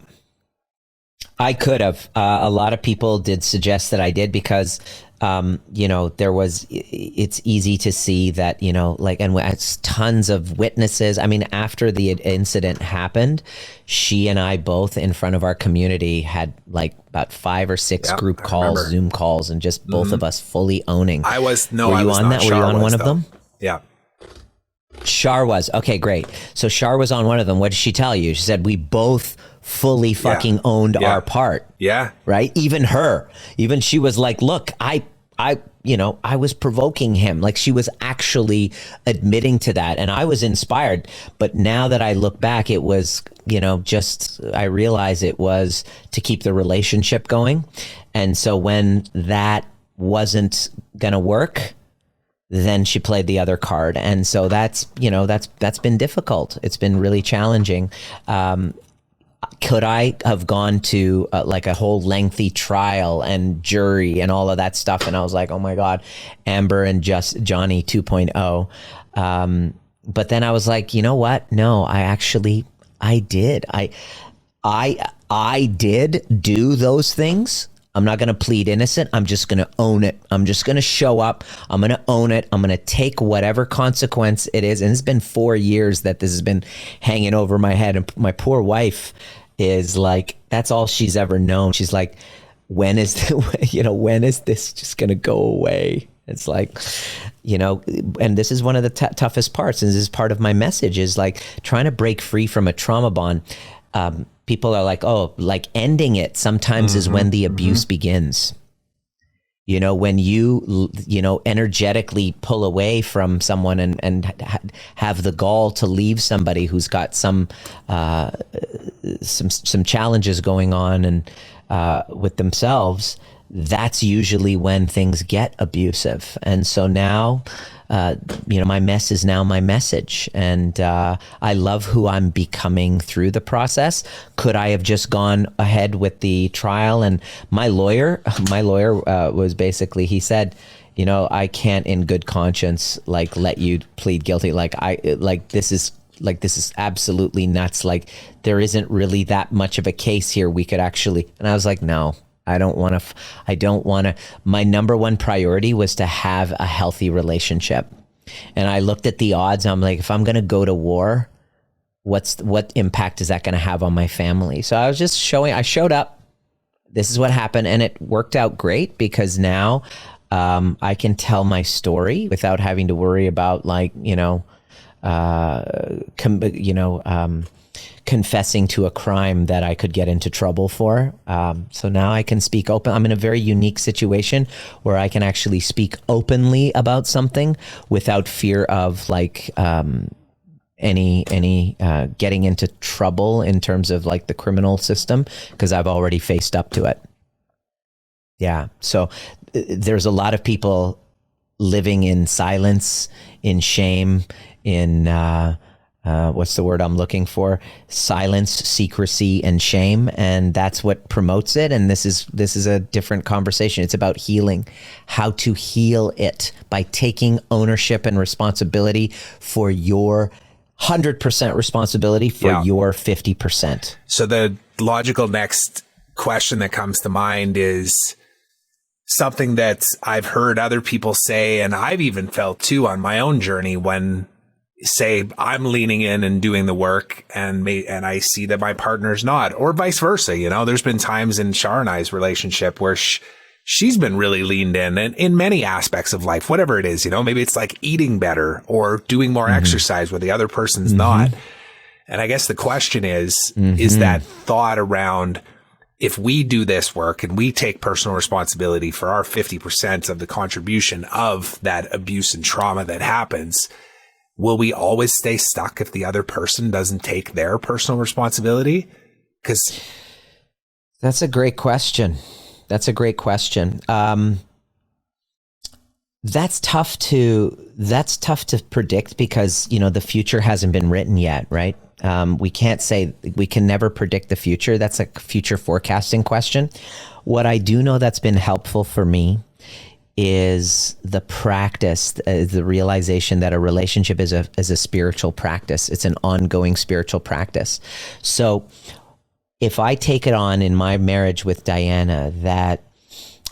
I could have. A lot of people did suggest that I did because, it's easy to see that, and it's tons of witnesses. I mean, after the incident happened, she and I both in front of our community had like about 5 or 6 group calls, Zoom calls, and just both of us fully owning. Were you on that? Were you on one of them? Yeah. Shar was. Okay, great. So Shar was on one of them. What did she tell you? She said, we both fully fucking owned our part. Yeah. Right? Even she was like, look, I I was provoking him. Like, she was actually admitting to that. And I was inspired. But now that I look back, it was, I realize it was to keep the relationship going. And so when that wasn't going to work, then she played the other card. And so that's been difficult. It's been really challenging. Could I have gone to like a whole lengthy trial and jury and all of that stuff? And I was like, oh my God, Amber and just Johnny 2.0. But then I was like, you know what? No, I did. I did do those things. I'm not going to plead innocent. I'm just going to own it. I'm just going to show up. I'm going to own it. I'm going to take whatever consequence it is. And it's been 4 years that this has been hanging over my head. And my poor wife is like, that's all she's ever known. She's like, when is this just going to go away? It's like, and this is one of the toughest parts. And this is part of my message, is like trying to break free from a trauma bond. People are like, oh, like ending it sometimes is when the abuse begins. When you energetically pull away from someone and have the gall to leave somebody who's got some challenges going on and with themselves, that's usually when things get abusive. And so now, my mess is now my message. And I love who I'm becoming through the process. Could I have just gone ahead with the trial? And my lawyer was basically, he said, I can't in good conscience, like, let you plead guilty. This is absolutely nuts. Like, there isn't really that much of a case here. We could actually, and I was like, no. I don't want to. My number one priority was to have a healthy relationship. And I looked at the odds. I'm like, if I'm going to go to war, what impact is that going to have on my family? So I showed up. This is what happened. And it worked out great, because now I can tell my story without having to worry about, like, confessing to a crime that I could get into trouble for. So now I can speak open. I'm in a very unique situation where I can actually speak openly about something without fear of, like, any getting into trouble in terms of, like, the criminal system, because I've already faced up to it. Yeah. So there's a lot of people living in silence, in shame, in what's the word I'm looking for? Silence, secrecy, and shame. And that's what promotes it. And this is a different conversation. It's about healing, how to heal it by taking ownership and responsibility for your 100% responsibility for your 50%. So the logical next question that comes to mind is something that I've heard other people say, and I've even felt too on my own journey, when, say, I'm leaning in and doing the work, and I see that my partner's not, or vice versa. There's been times in Shar and I's relationship where she's been really leaned in, and in many aspects of life, whatever it is, maybe it's like eating better or doing more exercise where the other person's not. And I guess the question is that thought around, if we do this work and we take personal responsibility for our 50% of the contribution of that abuse and trauma that happens, will we always stay stuck if the other person doesn't take their personal responsibility? Because that's a great question. That's tough to predict, because the future hasn't been written yet, right? We can never predict the future. That's a future forecasting question. What I do know that's been helpful for me is the practice, the realization that a relationship is a spiritual practice. It's an ongoing spiritual practice. So if I take it on in my marriage with Diana, that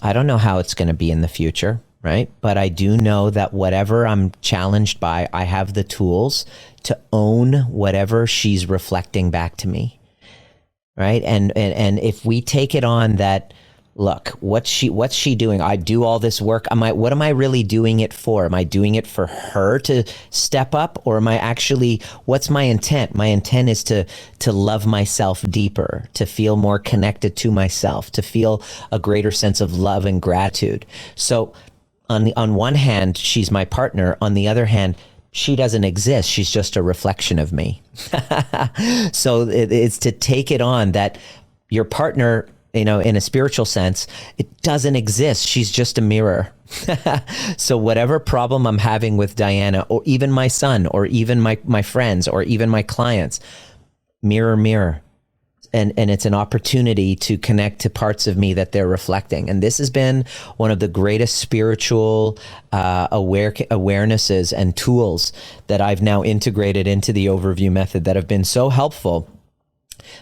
I don't know how it's going to be in the future, right? But I do know that whatever I'm challenged by, I have the tools to own whatever she's reflecting back to me, right? And if we take it on that, look, what's she doing? I do all this work. What am I really doing it for? Am I doing it for her to step up, or am I actually, what's my intent? My intent is to love myself deeper, to feel more connected to myself, to feel a greater sense of love and gratitude. So on one hand, she's my partner. On the other hand, she doesn't exist. She's just a reflection of me. So it's to take it on that your partner, in a spiritual sense, it doesn't exist. She's just a mirror. So whatever problem I'm having with Diana, or even my son, or even my friends, or even my clients, mirror, mirror. And it's an opportunity to connect to parts of me that they're reflecting. And this has been one of the greatest spiritual awarenesses and tools that I've now integrated into the overview method that have been so helpful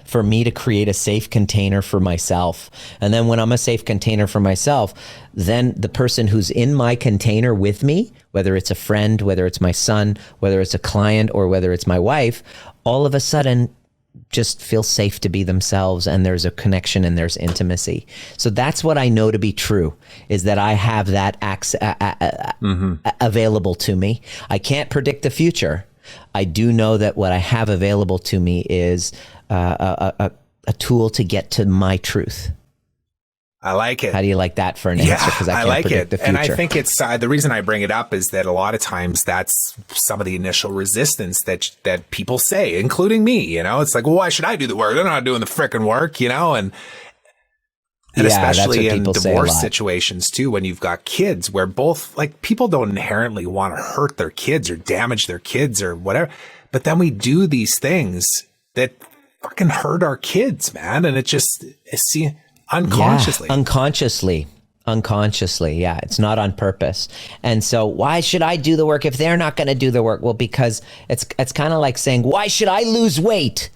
for me to create a safe container for myself. And then when I'm a safe container for myself, then the person who's in my container with me, whether it's a friend, whether it's my son, whether it's a client, or whether it's my wife, all of a sudden just feel safe to be themselves, and there's a connection and there's intimacy. So that's what I know to be true, is that I have that available to me. I can't predict the future. I do know that what I have available to me is a tool to get to my truth. I like it. How do you like that for an answer? Because I can't predict the future. And I think it's the reason I bring it up is that a lot of times that's some of the initial resistance that people say, including me. It's like, well, why should I do the work? They're not doing the frickin' work, and especially in divorce situations too, when you've got kids where both, like, people don't inherently want to hurt their kids or damage their kids or whatever, but then we do these things that fucking hurt our kids, man, and unconsciously. Unconsciously. Yeah. It's not on purpose. And so why should I do the work if they're not going to do the work? Well, because it's kind of like saying, why should I lose weight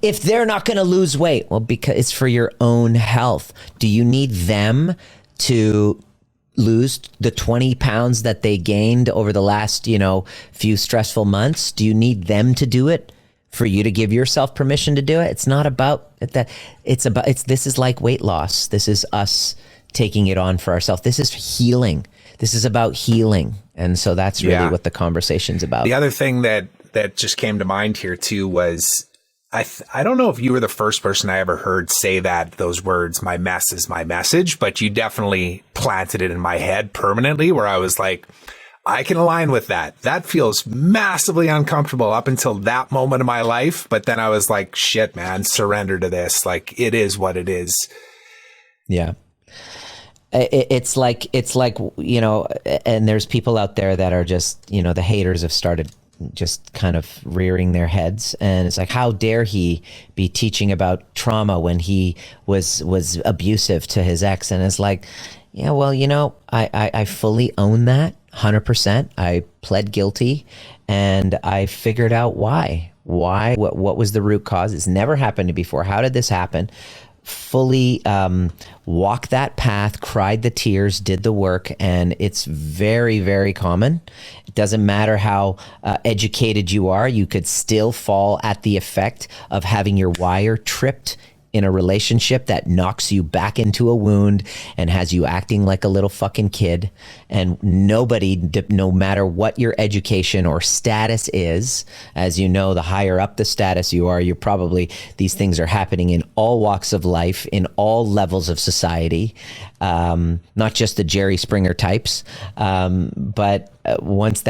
if they're not going to lose weight? Well, because it's for your own health. Do you need them to lose the 20 pounds that they gained over the last, few stressful months? Do you need them to do it for you to give yourself permission to do it? It's not about that. This is like weight loss. This is us taking it on for ourselves. This is healing. This is about healing. And so that's really what the conversation's about. The other thing that just came to mind here too was, I don't know if you were the first person I ever heard say those words, my mess is my message, but you definitely planted it in my head permanently, where I was like, I can align with that. That feels massively uncomfortable up until that moment of my life. But then I was like, shit, man, surrender to this. Like, it is what it is. Yeah. It's like, and there's people out there that are just, the haters have started just kind of rearing their heads. And it's like, how dare he be teaching about trauma when he was abusive to his ex? And it's like, yeah, well, I fully own that. 100%. I pled guilty and I figured out why. What was the root cause? It's never happened to me before. How did this happen? Fully walked that path, cried the tears, did the work, and it's very, very common. It doesn't matter how educated you are, you could still fall at the effect of having your wire tripped in a relationship that knocks you back into a wound and has you acting like a little fucking kid. And nobody, no matter what your education or status is, as you know, the higher up the status you are, these things are happening in all walks of life, in all levels of society, not just the Jerry Springer types. But once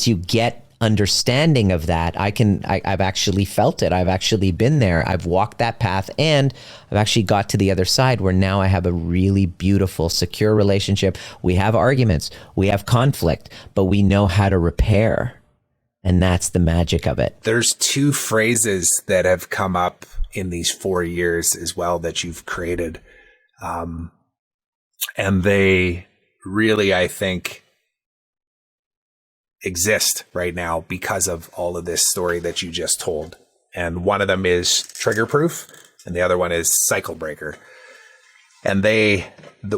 you get understanding of that, I've actually felt it. I've actually been there. I've walked that path, and I've actually got to the other side where now I have a really beautiful, secure relationship. We have arguments, we have conflict, but we know how to repair. And that's the magic of it. There's two phrases that have come up in these 4 years as well that you've created. And they really, I think, exist right now because of all of this story that you just told. And one of them is trigger proof and the other one is cycle breaker. And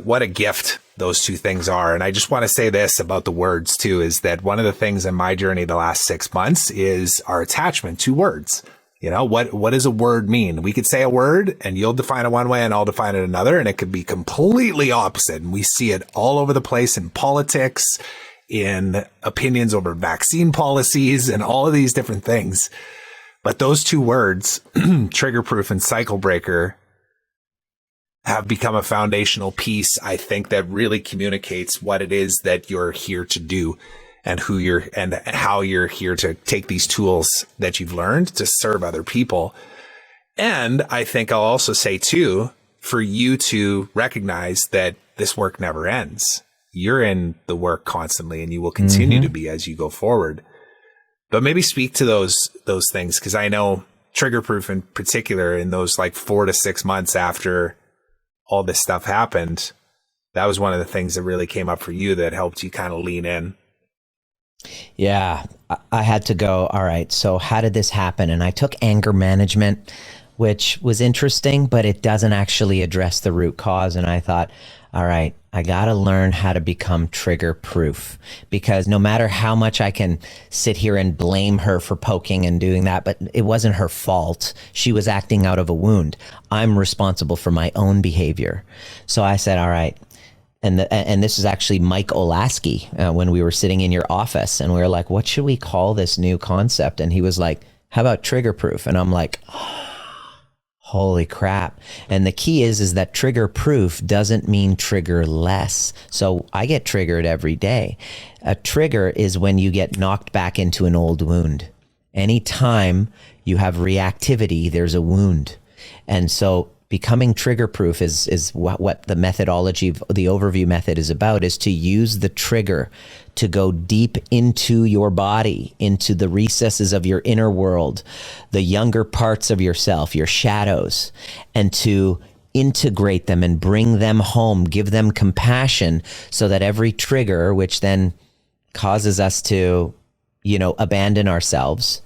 what a gift those two things are. And I just want to say this about the words too, is that one of the things in my journey the last 6 months is our attachment to words. What does a word mean? We could say a word and you'll define it one way and I'll define it another, and it could be completely opposite. And we see it all over the place in politics, in opinions over vaccine policies, and all of these different things. But those two words, trigger proof and cycle breaker, have become a foundational piece, I think, that really communicates what it is that you're here to do and how you're here to take these tools that you've learned to serve other people. And I think I'll also say too, for you to recognize that this work never ends. You're in the work constantly, and you will continue to be as you go forward. But maybe speak to those things, because I know Trigger Proof in particular, in those like 4 to 6 months after all this stuff happened, that was one of the things that really came up for you that helped you kind of lean in. Yeah, I had to go, all right, so how did this happen? And I took anger management, which was interesting, but it doesn't actually address the root cause. And I thought, all right, I got to learn how to become trigger proof, because no matter how much I can sit here and blame her for poking and doing that, but it wasn't her fault. She was acting out of a wound. I'm responsible for my own behavior. So I said, all right. And this is actually Mike Olaski, when we were sitting in your office, and we were like, what should we call this new concept? And he was like, how about trigger proof? And I'm like, oh, holy crap. And the key is that trigger proof doesn't mean trigger less. So I get triggered every day. A trigger is when you get knocked back into an old wound. Anytime you have reactivity, there's a wound. And so becoming trigger proof is what the methodology, the overview method is about, is to use the trigger to go deep into your body, into the recesses of your inner world, the younger parts of yourself, your shadows, and to integrate them and bring them home, give them compassion, so that every trigger, which then causes us to, abandon ourselves,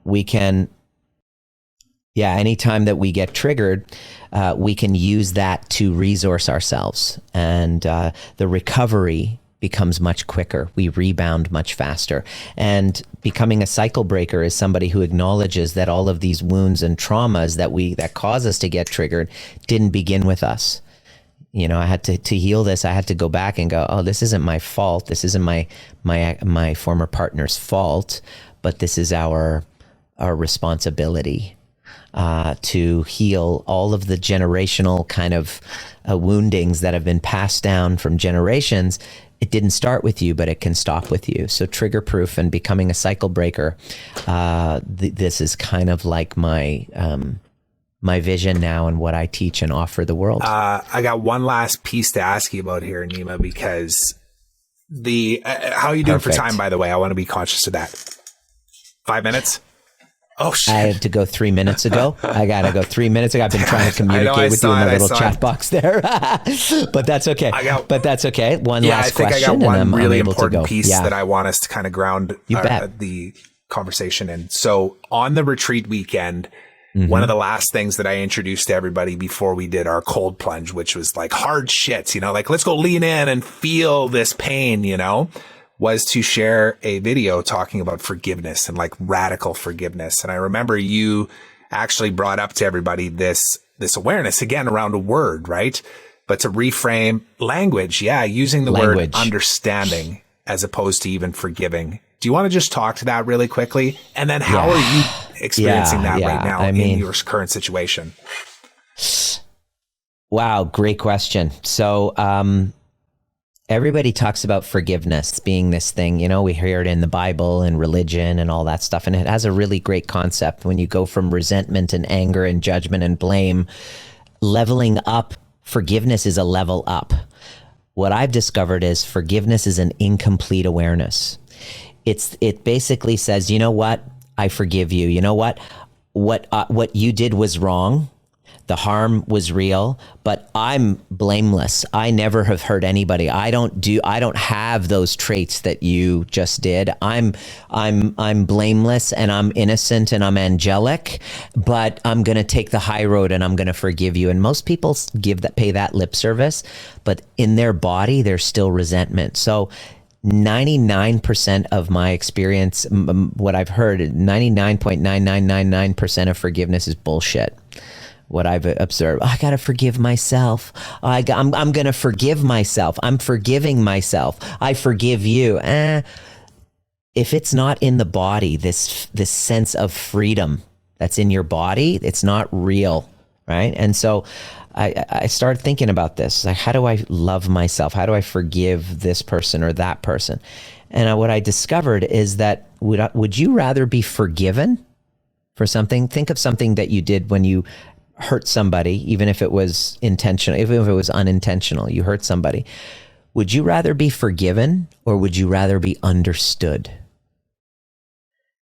we can, anytime that we get triggered, we can use that to resource ourselves, and the recovery becomes much quicker. We rebound much faster. And becoming a cycle breaker is somebody who acknowledges that all of these wounds and traumas that cause us to get triggered didn't begin with us. I had to heal this. I had to go back and go, oh, this isn't my fault. This isn't my former partner's fault, but this is our responsibility to heal all of the generational kind of woundings that have been passed down from generations. It didn't start with you, but it can stop with you. So trigger proof and becoming a cycle breaker, this is kind of like my vision now and what I teach and offer the world. I got one last piece to ask you about here, Nima, because how are you doing for time, by the way? I want to be conscious of that. 5 minutes? Oh, shit. I had to go 3 minutes ago. I got to go 3 minutes ago. I've been trying to communicate with you in the little chat box there. But that's okay. One last question. I think I got one really important piece that I want us to kind of ground the conversation in. So on the retreat weekend, one of the last things that I introduced to everybody before we did our cold plunge, which was like hard shit, like let's go lean in and feel this pain, was to share a video talking about forgiveness and like radical forgiveness. And I remember you actually brought up to everybody this awareness again around a word, right? But to reframe language, using the word understanding as opposed to even forgiving. Do you want to just talk to that really quickly? And then how are you experiencing that right now in your current situation? Wow, great question. So, everybody talks about forgiveness being this thing, we hear it in the Bible and religion and all that stuff. And it has a really great concept when you go from resentment and anger and judgment and blame, leveling up. Forgiveness is a level up. What I've discovered is forgiveness is an incomplete awareness. It basically says, you know what? I forgive you. You know what? What you did was wrong. The harm was real, but I'm blameless. I never have hurt anybody. I don't have those traits that you just did. I'm blameless and I'm innocent and I'm angelic, but I'm going to take the high road and I'm going to forgive you. And most people pay that lip service, but in their body, there's still resentment. So 99% of my experience, what I've heard, 99.9999% of forgiveness is bullshit. What I've observed, I got to forgive myself. I'm going to forgive myself. I'm forgiving myself. I forgive you. If it's not in the body, this sense of freedom that's in your body, it's not real, right? And so I started thinking about this. Like, how do I love myself? How do I forgive this person or that person? And what I discovered is that would you rather be forgiven for something? Think of something that you did when you hurt somebody, even if it was intentional, even if it was unintentional, you hurt somebody. Would you rather be forgiven or would you rather be understood?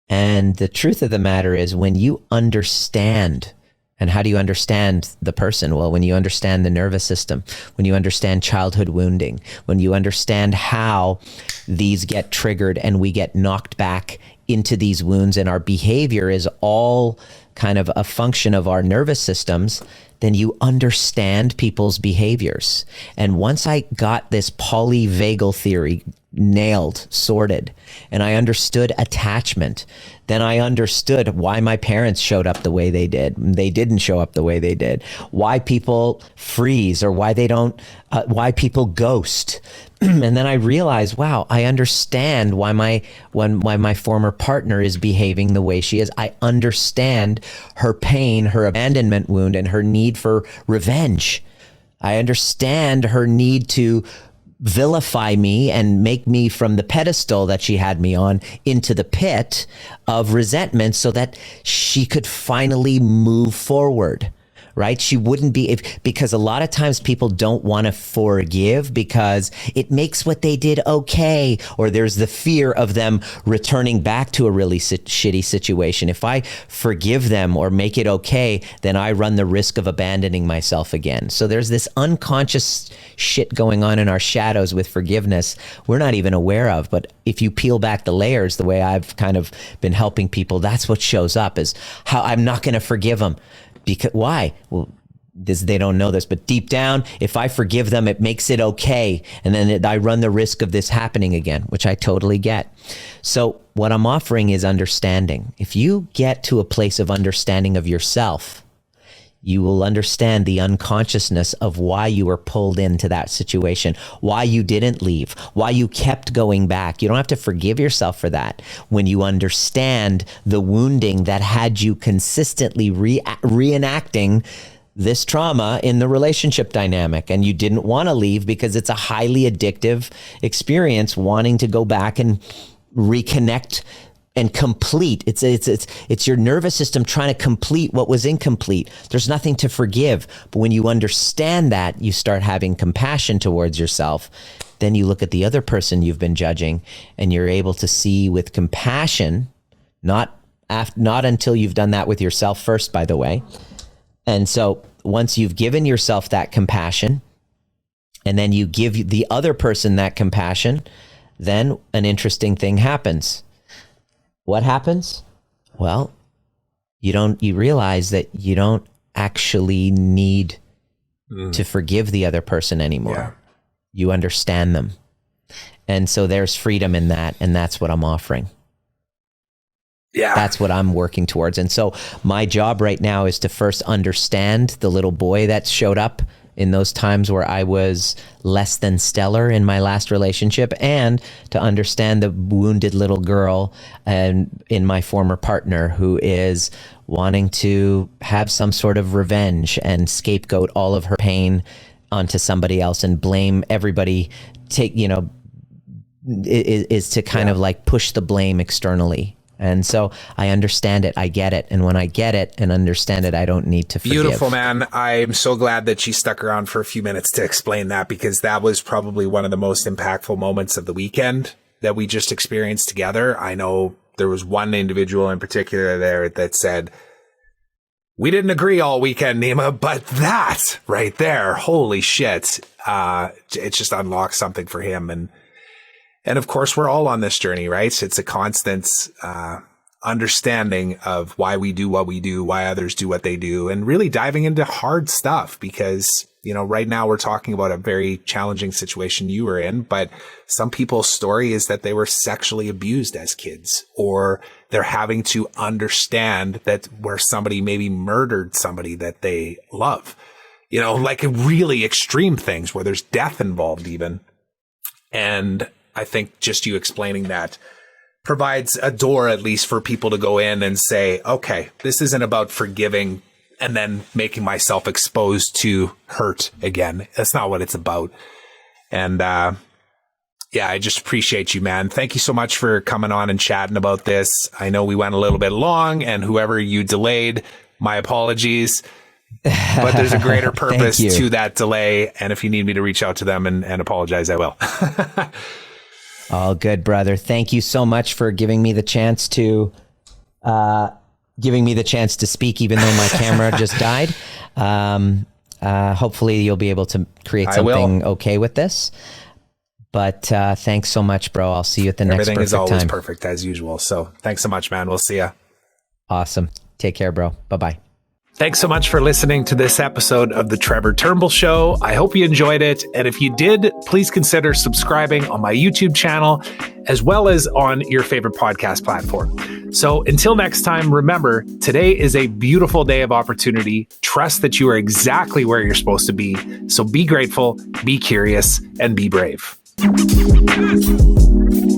And the truth of the matter is, when you understand, and how do you understand the person? Well, when you understand the nervous system, when you understand childhood wounding, when you understand how these get triggered and we get knocked back into these wounds and our behavior is all kind of a function of our nervous systems, then you understand people's behaviors. And once I got this polyvagal theory nailed, sorted, and I understood attachment, then I understood why my parents showed up the way they did. They didn't show up the way they did. Why people freeze or why they don't, why people ghost. And then I realized, wow, I understand why my former partner is behaving the way she is. I understand her pain, her abandonment wound, and her need for revenge. I understand her need to vilify me and make me from the pedestal that she had me on into the pit of resentment so that she could finally move forward. Right? She wouldn't be, because a lot of times people don't want to forgive because it makes what they did okay, or there's the fear of them returning back to a really shitty situation. If I forgive them or make it okay, then I run the risk of abandoning myself again. So there's this unconscious shit going on in our shadows with forgiveness we're not even aware of. But if you peel back the layers, the way I've kind of been helping people, that's what shows up, is how I'm not going to forgive them. Because why? Well, they don't know this, but deep down, if I forgive them, it makes it okay. And then I run the risk of this happening again, which I totally get. So what I'm offering is understanding. If you get to a place of understanding of yourself, you will understand the unconsciousness of why you were pulled into that situation, why you didn't leave, why you kept going back. You don't have to forgive yourself for that. When you understand the wounding that had you consistently reenacting this trauma in the relationship dynamic, and you didn't want to leave because it's a highly addictive experience, wanting to go back and reconnect and complete. It's your nervous system trying to complete what was incomplete. There's nothing to forgive. But when you understand that, you start having compassion towards yourself. Then you look at the other person you've been judging, and you're able to see with compassion, not until you've done that with yourself first, by the way. And so once you've given yourself that compassion, and then you give the other person that compassion, then an interesting thing happens. What happens? Well, you realize that you don't actually need to forgive the other person anymore. Yeah. You understand them. And so there's freedom in that. And that's what I'm offering. Yeah. That's what I'm working towards. And so my job right now is to first understand the little boy that showed up in those times where I was less than stellar in my last relationship, and to understand the wounded little girl and in my former partner who is wanting to have some sort of revenge and scapegoat all of her pain onto somebody else and blame everybody, is to kind of like push the blame externally. And so I understand it. I get it. And when I get it and understand it, I don't need to forgive. Beautiful, man. I'm so glad that she stuck around for a few minutes to explain that, because that was probably one of the most impactful moments of the weekend that we just experienced together. I know there was one individual in particular there that said, we didn't agree all weekend, Nima, but that right there, holy shit, it just unlocked something for him. And of course, we're all on this journey, right? It's a constant understanding of why we do what we do, why others do what they do, and really diving into hard stuff, because, right now we're talking about a very challenging situation you were in, but some people's story is that they were sexually abused as kids, or they're having to understand that where somebody maybe murdered somebody that they love, like really extreme things where there's death involved even. And I think just you explaining that provides a door, at least for people to go in and say, okay, this isn't about forgiving and then making myself exposed to hurt again. That's not what it's about. And yeah, I just appreciate you, man. Thank you so much for coming on and chatting about this. I know we went a little bit long, and whoever you delayed, my apologies. But there's a greater purpose to that delay. And if you need me to reach out to them and apologize, I will. All good, brother. Thank you so much for giving me the chance to speak, even though my camera just died. Hopefully you'll be able to create something okay with this. But thanks so much, bro. I'll see you at the next perfect time. Everything is always perfect as usual. So thanks so much, man. We'll see ya. Awesome. Take care, bro. Bye-bye. Thanks so much for listening to this episode of The Trevor Turnbull Show. I hope you enjoyed it. And if you did, please consider subscribing on my YouTube channel, as well as on your favorite podcast platform. So until next time, remember, today is a beautiful day of opportunity. Trust that you are exactly where you're supposed to be. So be grateful, be curious, and be brave. Yes.